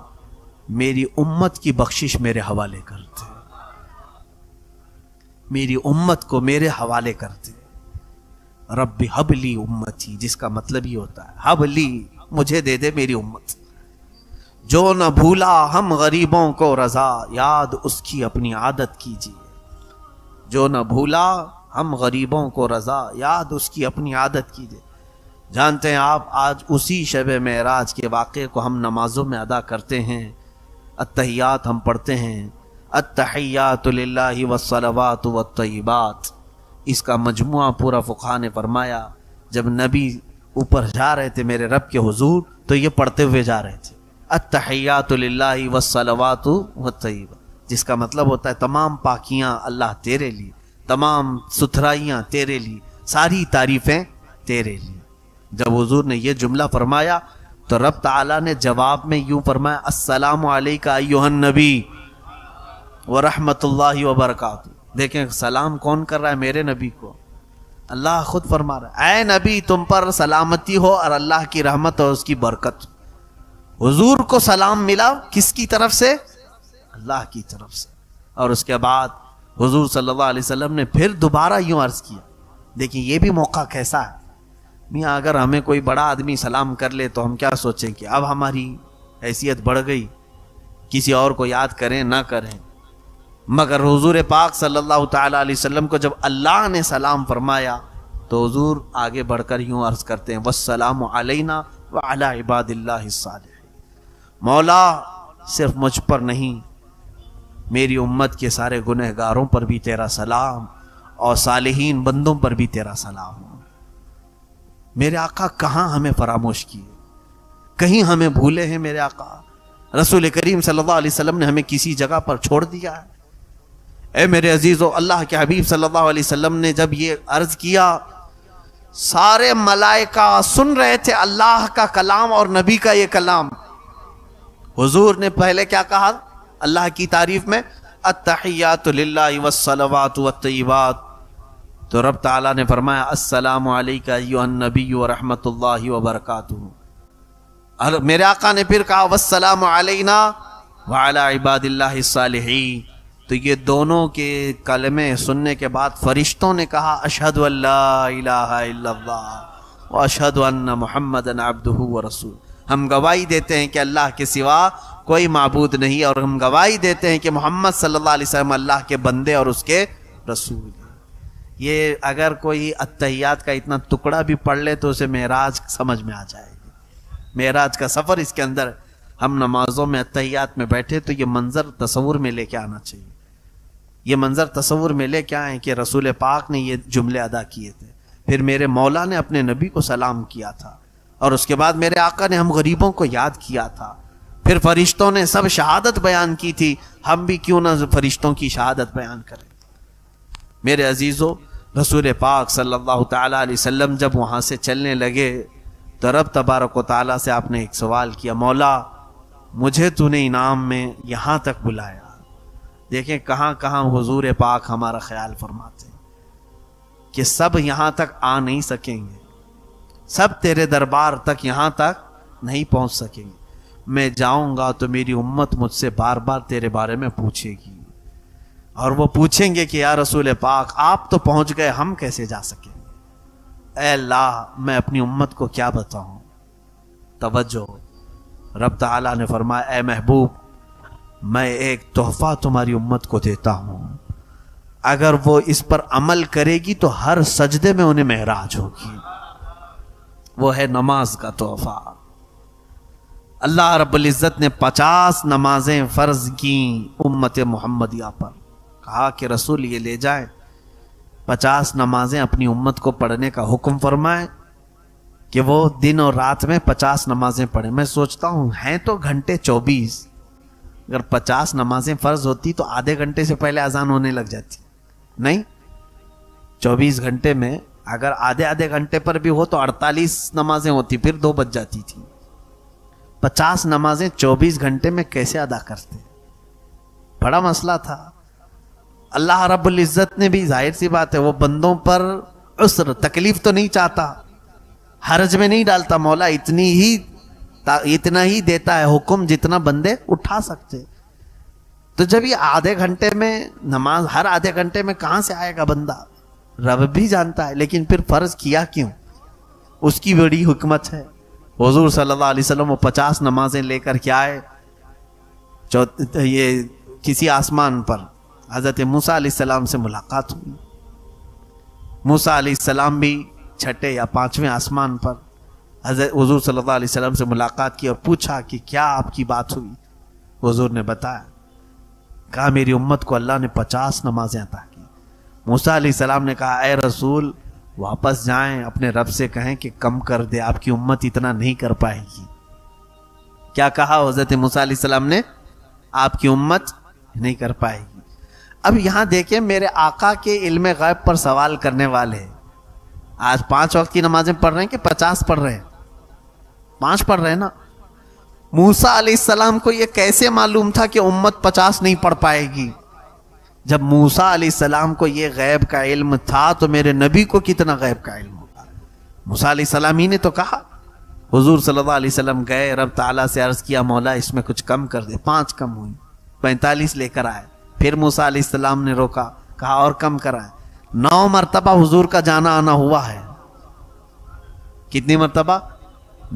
میری امت کی بخشش میرے حوالے کرتے، میری امت کو میرے حوالے کرتے۔ رب حب لی امتی، جس کا مطلب ہی ہوتا ہے حب لی، مجھے دے دے میری امت۔ جو نہ بھولا ہم غریبوں کو رضا، یاد اس کی اپنی عادت کیجیے۔ جو نہ بھولا ہم غریبوں کو رضا، یاد اس کی اپنی عادت کیجئے۔ جانتے ہیں آپ آج اسی شب معراج کے واقعے کو ہم نمازوں میں ادا کرتے ہیں، التحیات ہم پڑھتے ہیں، التحیات للہ والصلوات والطیبات، اس کا مجموعہ پورا فقہا نے فرمایا جب نبی اوپر جا رہے تھے میرے رب کے حضور تو یہ پڑھتے ہوئے جا رہے تھے، التحیات للہ والصلوات والطیبات، جس کا مطلب ہوتا ہے تمام پاکیاں اللہ تیرے لیے، تمام ستھرائیاں تیرے لیے، ساری تعریفیں تیرے لیے۔ جب حضور نے یہ جملہ فرمایا تو رب تعالیٰ نے جواب میں یوں فرمایا، السلام علیکہ ایھا النبی ورحمۃ اللہ وبرکاتہ۔ دیکھیں سلام کون کر رہا ہے؟ میرے نبی کو اللہ خود فرما رہا ہے، اے نبی تم پر سلامتی ہو اور اللہ کی رحمت اور اس کی برکت۔ حضور کو سلام ملا کس کی طرف سے؟ اللہ کی طرف سے۔ اور اس کے بعد حضور صلی اللہ علیہ وسلم نے پھر دوبارہ یوں عرض کیا، دیکھیں یہ بھی موقع کیسا ہے میاں، اگر ہمیں کوئی بڑا آدمی سلام کر لے تو ہم کیا سوچیں کہ اب ہماری حیثیت بڑھ گئی، کسی اور کو یاد کریں نہ کریں، مگر حضور پاک صلی اللہ تعالی علیہ وسلم کو جب اللہ نے سلام فرمایا تو حضور آگے بڑھ کر یوں عرض کرتے ہیں، والسلام علینا وعلی عباد اللہ الصالحین۔ مولا صرف مجھ پر نہیں، میری امت کے سارے گنہگاروں پر بھی تیرا سلام اور صالحین بندوں پر بھی تیرا سلام۔ میرے آقا کہاں ہمیں فراموش کیے، کہیں ہمیں بھولے ہیں میرے آقا؟ رسول کریم صلی اللہ علیہ وسلم نے ہمیں کسی جگہ پر چھوڑ دیا ہے؟ اے میرے عزیزو، اللہ کے حبیب صلی اللہ علیہ وسلم نے جب یہ عرض کیا سارے ملائکہ سن رہے تھے اللہ کا کلام اور نبی کا یہ کلام۔ حضور نے پہلے کیا کہا اللہ کی تعریف میں؟ التحیات للہ والصلوات والطیبات۔ تو رب تعالیٰ نے فرمایا السلام علیکہ ایھا النبی ورحمۃ اللہ وبرکاتہ۔ اور میرے آقا نے پھر کہا والسلام علینا وعلی عباد اللہ الصالحین۔ تو یہ دونوں کے کلمے سننے کے بعد فرشتوں نے کہا اشہد ان لا الہ الا اللہ واشہد ان محمدا عبدہ ورسولہ۔ ہم گواہی دیتے ہیں کہ اللہ کے سوا کوئی معبود نہیں، اور ہم گواہی دیتے ہیں کہ محمد صلی اللہ علیہ وسلم اللہ کے بندے اور اس کے رسول ہیں۔ یہ اگر کوئی التحیات کا اتنا ٹکڑا بھی پڑھ لے تو اسے معراج سمجھ میں آ جائے گی، معراج کا سفر اس کے اندر۔ ہم نمازوں میں التحیات میں بیٹھے تو یہ منظر تصور میں لے کے آنا چاہیے، یہ منظر تصور میں لے کے آئیں کہ رسول پاک نے یہ جملے ادا کیے تھے، پھر میرے مولا نے اپنے نبی کو سلام کیا تھا، اور اس کے بعد میرے آقا نے ہم غریبوں کو یاد کیا تھا، پھر فرشتوں نے سب شہادت بیان کی تھی، ہم بھی کیوں نہ فرشتوں کی شہادت بیان کریں۔ میرے عزیزو، رسول پاک صلی اللہ تعالی علیہ وسلم جب وہاں سے چلنے لگے تو رب تبارک و تعالیٰ سے آپ نے ایک سوال کیا، مولا مجھے تو نے انعام میں یہاں تک بلایا۔ دیکھیں کہاں کہاں حضور پاک ہمارا خیال فرماتے ہیں کہ سب یہاں تک آ نہیں سکیں گے، سب تیرے دربار تک یہاں تک نہیں پہنچ سکیں گے، میں جاؤں گا تو میری امت مجھ سے بار بار تیرے بارے میں پوچھے گی، اور وہ پوچھیں گے کہ یا رسول پاک آپ تو پہنچ گئے، ہم کیسے جا سکیں گے؟ اے اللہ میں اپنی امت کو کیا بتاؤں؟ توجہ، رب تعالیٰ نے فرمایا اے محبوب میں ایک تحفہ تمہاری امت کو دیتا ہوں، اگر وہ اس پر عمل کرے گی تو ہر سجدے میں انہیں معراج ہوگی، وہ ہے نماز کا تحفہ۔ اللہ رب العزت نے 50 نمازیں فرض کی امت محمدیہ پر، کہا کہ رسول یہ لے جائیں 50 نمازیں اپنی امت کو پڑھنے کا حکم فرمائیں کہ وہ دن اور رات میں 50 نمازیں پڑھیں۔ میں سوچتا ہوں ہیں تو گھنٹے 24، اگر 50 نمازیں فرض ہوتی تو آدھے گھنٹے سے پہلے اذان ہونے لگ جاتی، نہیں 24 گھنٹے میں اگر آدھے گھنٹے پر بھی ہو تو 48 نمازیں ہوتی، پھر 2 بج جاتی تھی۔ 50 نمازیں 24 گھنٹے میں کیسے ادا کرتے؟ بڑا مسئلہ تھا۔ اللہ رب العزت نے بھی ظاہر سی بات ہے وہ بندوں پر عسر تکلیف تو نہیں چاہتا، حرج میں نہیں ڈالتا، مولا اتنا ہی دیتا ہے حکم جتنا بندے اٹھا سکتے۔ تو جب یہ آدھے گھنٹے میں نماز، ہر آدھے گھنٹے میں کہاں سے آئے گا بندہ؟ رب بھی جانتا ہے، لیکن پھر فرض کیا کیوں؟ اس کی بڑی حکمت ہے۔ حضور صلی اللہ علیہ وسلم وہ 50 نمازیں لے کر کے آئے، یہ کسی آسمان پر حضرت موسیٰ علیہ السلام سے ملاقات ہوئی، موسیٰ علیہ السلام بھی چھٹے یا پانچویں آسمان پر حضرت حضور صلی اللہ علیہ وسلم سے ملاقات کی اور پوچھا کہ کیا آپ کی بات ہوئی. حضور نے بتایا، کہا میری امت کو اللہ نے 50 نمازیں عطا کی. موسیٰ علیہ السلام نے کہا اے رسول واپس جائیں اپنے رب سے کہیں کہ کم کر دے، آپ کی امت اتنا نہیں کر پائے گی. کیا کہا حضرت موسیٰ علیہ السلام نے؟ آپ کی امت نہیں کر پائے گی. اب یہاں دیکھیں میرے آقا کے علم غیب پر سوال کرنے والے آج 5 وقت کی نمازیں پڑھ رہے ہیں کہ 50 پڑھ رہے ہیں؟ 5 پڑھ رہے ہیں نا. موسیٰ علیہ السلام کو یہ کیسے معلوم تھا کہ امت 50 نہیں پڑھ پائے گی؟ جب موسیٰ علیہ السلام کو یہ غیب کا علم تھا تو میرے نبی کو کتنا غیب کا علم ہوگا. موسیٰ علیہ السلام ہی نے تو کہا. حضور صلی اللہ علیہ وسلم گئے رب تعالیٰ سے عرض کیا مولا اس میں کچھ کم کر دے. 5 کم ہوئی، 45 لے کر آئے. پھر موسیٰ علیہ السلام نے روکا، کہا اور کم کرائے. 9 مرتبہ حضور کا جانا آنا ہوا ہے. کتنی مرتبہ؟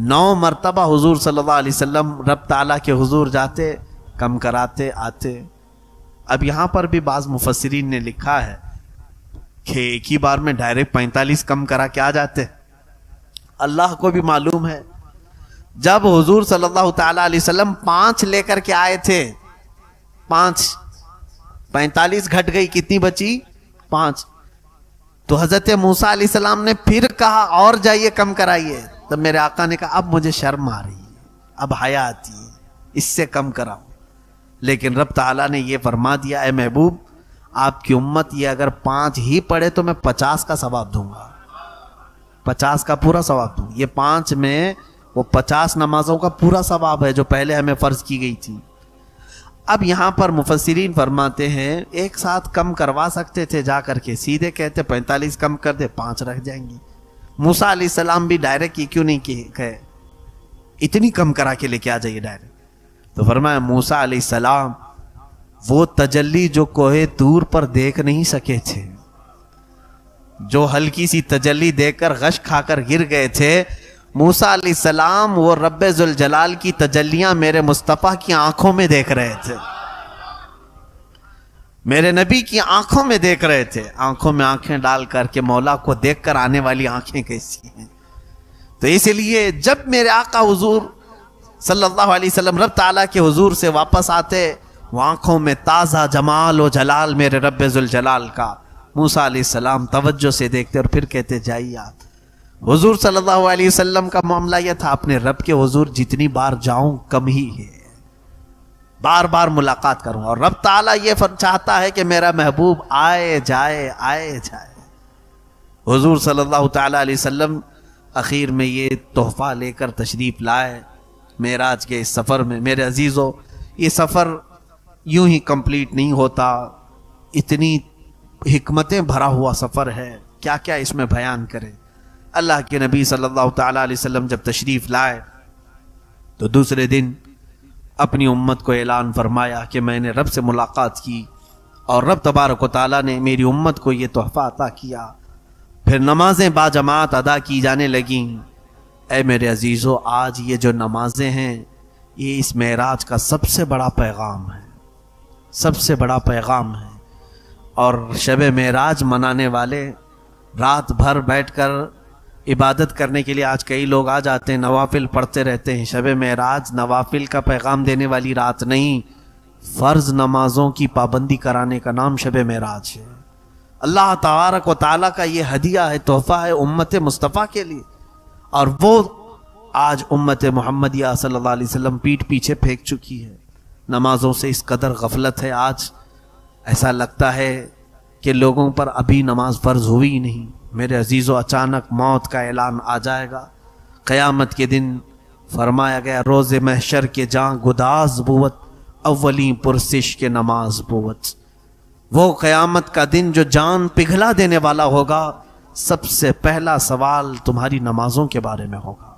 9 مرتبہ حضور صلی اللہ علیہ وسلم رب تعالیٰ کے حضور جاتے، کم کراتے آتے. اب یہاں پر بھی بعض مفسرین نے لکھا ہے کہ ایک ہی بار میں ڈائریکٹ 45 کم کرا کے آ جاتے. اللہ کو بھی معلوم ہے جب حضور صلی اللہ تعالیٰ علیہ وسلم 5 لے کر کے آئے تھے، 45 گھٹ گئی، کتنی بچی؟ 5. تو حضرت موسیٰ علیہ السلام نے پھر کہا اور جائیے کم کرائیے. تب میرے آقا نے کہا اب مجھے شرم آ رہی ہے، اب حیا آتی ہے، اس سے کم کراؤ. لیکن رب تعالیٰ نے یہ فرما دیا اے محبوب آپ کی امت یہ اگر 5 ہی پڑھے تو میں 50 کا ثواب دوں گا، 50 کا پورا ثواب دوں. یہ 5 میں وہ 50 نمازوں کا پورا ثواب ہے جو پہلے ہمیں فرض کی گئی تھی. اب یہاں پر مفسرین فرماتے ہیں ایک ساتھ کم کروا سکتے تھے، جا کر کے سیدھے کہتے 45 کم کر دے 5 رکھ جائیں گی. موسیٰ علیہ السلام بھی ڈائریکٹ یہ کیوں نہیں کہے اتنی کم کرا کے لے کے آ جائیے ڈائریکٹ؟ تو فرمایا موسیٰ علیہ السلام وہ تجلی جو کوہ طور پر دیکھ نہیں سکے تھے، جو ہلکی سی تجلی دیکھ کر غش کھا کر گر گئے تھے، موسیٰ علیہ السلام وہ رب ذوالجلال کی تجلیاں میرے مصطفیٰ کی آنکھوں میں دیکھ رہے تھے، میرے نبی کی آنکھوں میں دیکھ رہے تھے. آنکھوں میں آنکھیں ڈال کر کے مولا کو دیکھ کر آنے والی آنکھیں کیسی ہیں. تو اس لیے جب میرے آقا حضور صلی اللہ علیہ وسلم رب تعالیٰ کے حضور سے واپس آتے، وہ آنکھوں میں تازہ جمال و جلال میرے رب ذوالجلال کا. موسیٰ علیہ السلام توجہ سے دیکھتے اور پھر کہتے جائیے آپ. حضور صلی اللہ علیہ وسلم کا معاملہ یہ تھا اپنے رب کے حضور جتنی بار جاؤں کم ہی ہے، بار بار ملاقات کروں. اور رب تعالیٰ یہ چاہتا ہے کہ میرا محبوب آئے جائے آئے جائے. حضور صلی اللہ تعالیٰ علیہ وسلم اخیر میں یہ تحفہ لے کر تشریف لائے معراج کے اس سفر میں. میرے عزیزو یہ سفر یوں ہی کمپلیٹ نہیں ہوتا، اتنی حکمتیں بھرا ہوا سفر ہے، کیا کیا اس میں بیان کرے. اللہ کے نبی صلی اللہ تعالیٰ علیہ وسلم جب تشریف لائے تو دوسرے دن اپنی امت کو اعلان فرمایا کہ میں نے رب سے ملاقات کی اور رب تبارک و تعالیٰ نے میری امت کو یہ تحفہ عطا کیا. پھر نمازیں باجماعت ادا کی جانے لگیں. اے میرے عزیزو آج یہ جو نمازیں ہیں یہ اس معراج کا سب سے بڑا پیغام ہے، سب سے بڑا پیغام ہے. اور شب معراج منانے والے رات بھر بیٹھ کر عبادت کرنے کے لیے آج کئی لوگ آ جاتے ہیں، نوافل پڑھتے رہتے ہیں. شب معراج نوافل کا پیغام دینے والی رات نہیں، فرض نمازوں کی پابندی کرانے کا نام شب معراج ہے. اللہ تبارک و تعالیٰ کا یہ ہدیہ ہے، تحفہ ہے امت مصطفیٰ کے لیے. اور وہ آج امت محمدیہ صلی اللہ علیہ وسلم پیٹھ پیچھے پھینک چکی ہے. نمازوں سے اس قدر غفلت ہے، آج ایسا لگتا ہے کہ لوگوں پر ابھی نماز فرض ہوئی ہی نہیں. میرے عزیزو اچانک موت کا اعلان آ جائے گا. قیامت کے دن فرمایا گیا روز محشر کے جاں گداز بوت اولیں پرسش کے نماز بوت. وہ قیامت کا دن جو جان پگھلا دینے والا ہوگا، سب سے پہلا سوال تمہاری نمازوں کے بارے میں ہوگا،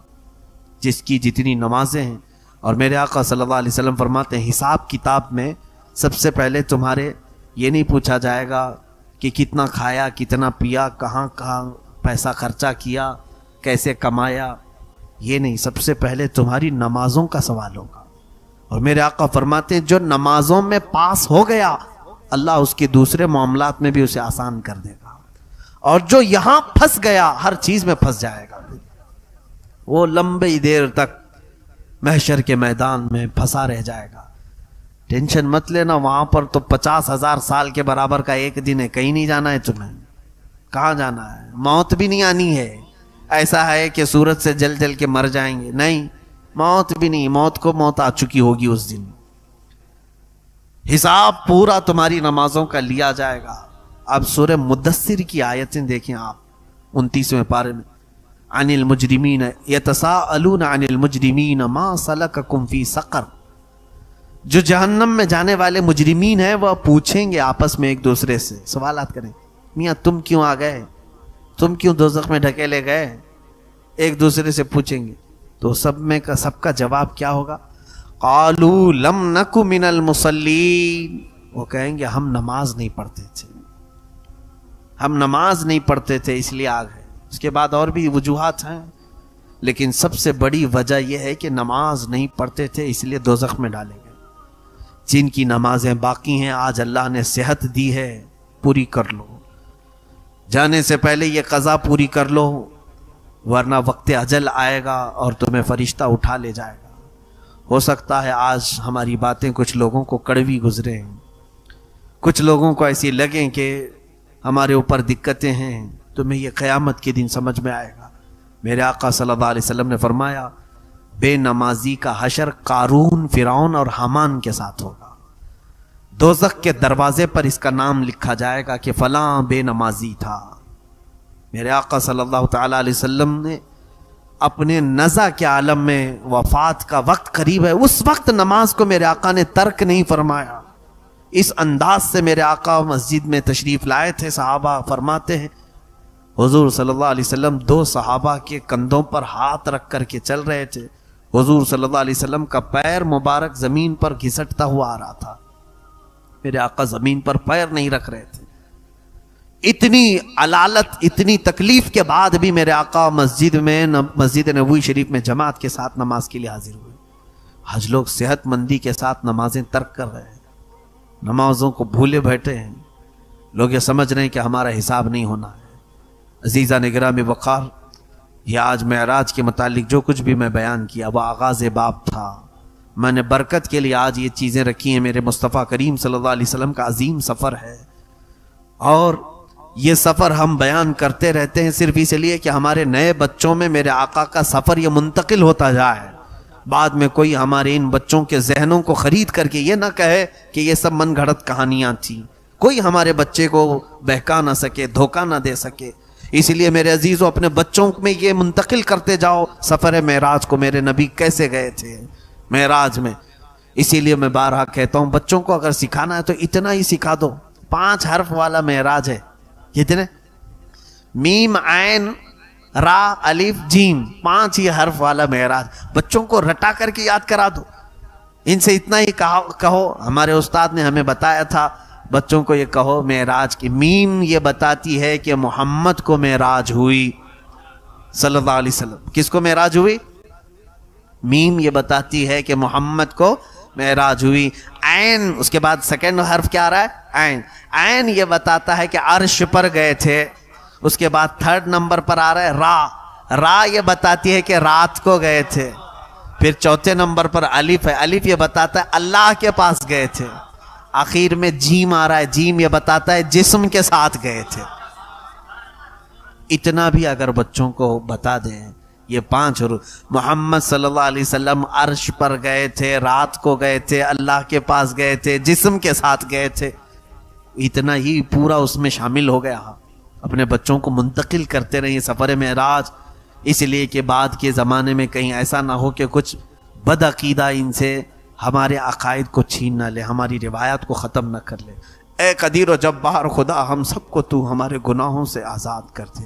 جس کی جتنی نمازیں ہیں. اور میرے آقا صلی اللہ علیہ وسلم فرماتے ہیں حساب کتاب میں سب سے پہلے تمہارے یہ نہیں پوچھا جائے گا کہ کتنا کھایا، کتنا پیا، کہاں کہاں پیسہ خرچہ کیا، کیسے کمایا، یہ نہیں. سب سے پہلے تمہاری نمازوں کا سوال ہوگا. اور میرے آقا فرماتے ہیں جو نمازوں میں پاس ہو گیا اللہ اس کے دوسرے معاملات میں بھی اسے آسان کر دے گا. اور جو یہاں پھنس گیا ہر چیز میں پھنس جائے گا، وہ لمبی دیر تک محشر کے میدان میں پھنسا رہ جائے گا۔ ٹینشن مت لینا، وہاں پر تو 50,000 سال کے برابر کا ایک دن ہے، کہیں نہیں جانا ہے تمہیں، کہاں جانا ہے؟ موت بھی نہیں آنی ہے، ایسا ہے کہ سورج سے جل جل کے مر جائیں گے، نہیں، موت بھی نہیں، موت کو موت آ چکی ہوگی اس دن۔ حساب پورا تمہاری نمازوں کا لیا جائے گا۔ اب سورہ مدثر کی آیتیں دیکھیں آپ، 29ویں پارے میں، عن المجرمین یتساءلون عن المجرمین ما سلککم فی سقر، جو جہنم میں جانے والے مجرمین ہیں وہ پوچھیں گے آپس میں ایک دوسرے سے، سوالات کریں، میاں تم کیوں آ گئے، تم کیوں دوزخ میں ڈھکیلے گئے، ایک دوسرے سے پوچھیں گے، تو سب کا جواب کیا ہوگا؟ قالوا لم نک من المصلین، وہ کہیں گے ہم نماز نہیں پڑھتے تھے، ہم نماز نہیں پڑھتے تھے اس لیے آ گئے۔ اس کے بعد اور بھی وجوہات ہیں، لیکن سب سے بڑی وجہ یہ ہے کہ نماز نہیں پڑھتے تھے اس لیے دوزخ میں ڈالے گئے۔ جن کی نمازیں باقی ہیں آج اللہ نے صحت دی ہے، پوری کر لو، جانے سے پہلے یہ قضا پوری کر لو، ورنہ وقت اجل آئے گا اور تمہیں فرشتہ اٹھا لے جائے گا۔ ہو سکتا ہے آج ہماری باتیں کچھ لوگوں کو کڑوی گزریں، کچھ لوگوں کو ایسی لگیں کہ ہمارے اوپر دقتیں ہیں، تمہیں یہ قیامت کے دن سمجھ میں آئے گا۔ میرے آقا صلی اللہ علیہ وسلم نے فرمایا، بے نمازی کا حشر قارون، فرعون اور حامان کے ساتھ ہوگا۔ دوزخ کے دروازے پر اس کا نام لکھا جائے گا کہ فلاں بے نمازی تھا۔ میرے آقا صلی اللہ تعالی علیہ وسلم نے اپنے نزع کے عالم میں، وفات کا وقت قریب ہے، اس وقت نماز کو میرے آقا نے ترک نہیں فرمایا۔ اس انداز سے میرے آقا مسجد میں تشریف لائے تھے، صحابہ فرماتے ہیں حضور صلی اللہ علیہ وسلم 2 صحابہ کے کندھوں پر ہاتھ رکھ کر کے چل رہے تھے، حضور صلی اللہ علیہ وسلم کا پیر مبارک زمین پر گھسٹتا ہوا آ رہا تھا، میرے آقا زمین پر پیر نہیں رکھ رہے تھے۔ اتنی علالت، اتنی تکلیف کے بعد بھی میرے آقا مسجد نبوی شریف میں جماعت کے ساتھ نماز کے لیے حاضر ہوئے۔ آج لوگ صحت مندی کے ساتھ نمازیں ترک کر رہے ہیں، نمازوں کو بھولے بیٹھے ہیں، لوگ یہ سمجھ رہے ہیں کہ ہمارا حساب نہیں ہونا ہے۔ عزیزان گرامی وقار، یہ آج معراج کے متعلق جو کچھ بھی میں بیان کیا وہ آغاز باب تھا۔ میں نے برکت کے لیے آج یہ چیزیں رکھی ہیں، میرے مصطفیٰ کریم صلی اللہ علیہ وسلم کا عظیم سفر ہے، اور یہ سفر ہم بیان کرتے رہتے ہیں صرف اس لیے کہ ہمارے نئے بچوں میں میرے آقا کا سفر یہ منتقل ہوتا جائے، بعد میں کوئی ہمارے ان بچوں کے ذہنوں کو خرید کر کے یہ نہ کہے کہ یہ سب من گھڑت کہانیاں تھیں، کوئی ہمارے بچے کو بہکا نہ سکے، دھوکہ نہ دے سکے۔ اس لیے میرے عزیزوں، اپنے بچوں میں یہ منتقل کرتے جاؤ سفر معراج کو، میرے نبی کیسے گئے تھے معراج میں۔ اسی لیے میں بارہا کہتا ہوں، بچوں کو اگر سکھانا ہے تو اتنا ہی سکھا دو، 5 حرف والا معراج ہے، کتنے؟ میم عین را الف جیم، 5 ہی حرف والا معراج، بچوں کو رٹا کر کے یاد کرا دو، ان سے اتنا ہی کہو۔ ہمارے استاد نے ہمیں بتایا تھا بچوں کو یہ کہو معراج کی میم یہ بتاتی ہے کہ محمد کو معراج ہوئی صلی اللہ علیہ وسلم۔ کس کو معراج ہوئی؟ میم یہ بتاتی ہے کہ محمد کو معراج ہوئی۔ عین، اس کے بعد سیکنڈ حرف کیا آ رہا ہے؟ عین۔ عین یہ بتاتا ہے کہ عرش پر گئے تھے۔ اس کے بعد 3rd نمبر پر آ رہا ہے را۔ را یہ بتاتی ہے کہ رات کو گئے تھے۔ پھر 4تھے نمبر پر الف ہے، الف یہ بتاتا ہے اللہ کے پاس گئے تھے۔ آخر میں جیم آ رہا ہے، جیم یہ بتاتا ہے جسم کے ساتھ گئے تھے۔ اتنا بھی اگر بچوں کو بتا دیں، یہ 5 حروف، محمد صلی اللہ علیہ وسلم عرش پر گئے تھے، رات کو گئے تھے، اللہ کے پاس گئے تھے، جسم کے ساتھ گئے تھے، اتنا ہی پورا اس میں شامل ہو گیا۔ اپنے بچوں کو منتقل کرتے رہیے سفر معراج، اس لیے کہ بعد کے زمانے میں کہیں ایسا نہ ہو کہ کچھ بد عقیدہ ان سے ہمارے عقائد کو چھین نہ لے، ہماری روایات کو ختم نہ کر لے۔ اے قدیر و جبار خدا، ہم سب کو تو ہمارے گناہوں سے آزاد کر دے،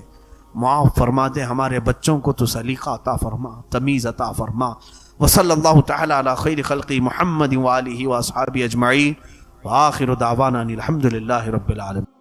معاف فرما دے، ہمارے بچوں کو تو سلیقہ عطا فرما، تمیز عطا فرما۔ وصلی اللہ تعالی علی خیر خلقی محمد وآلہ واصحابہ اجمعین، وآخر دعوانا الحمد للہ رب العالمین۔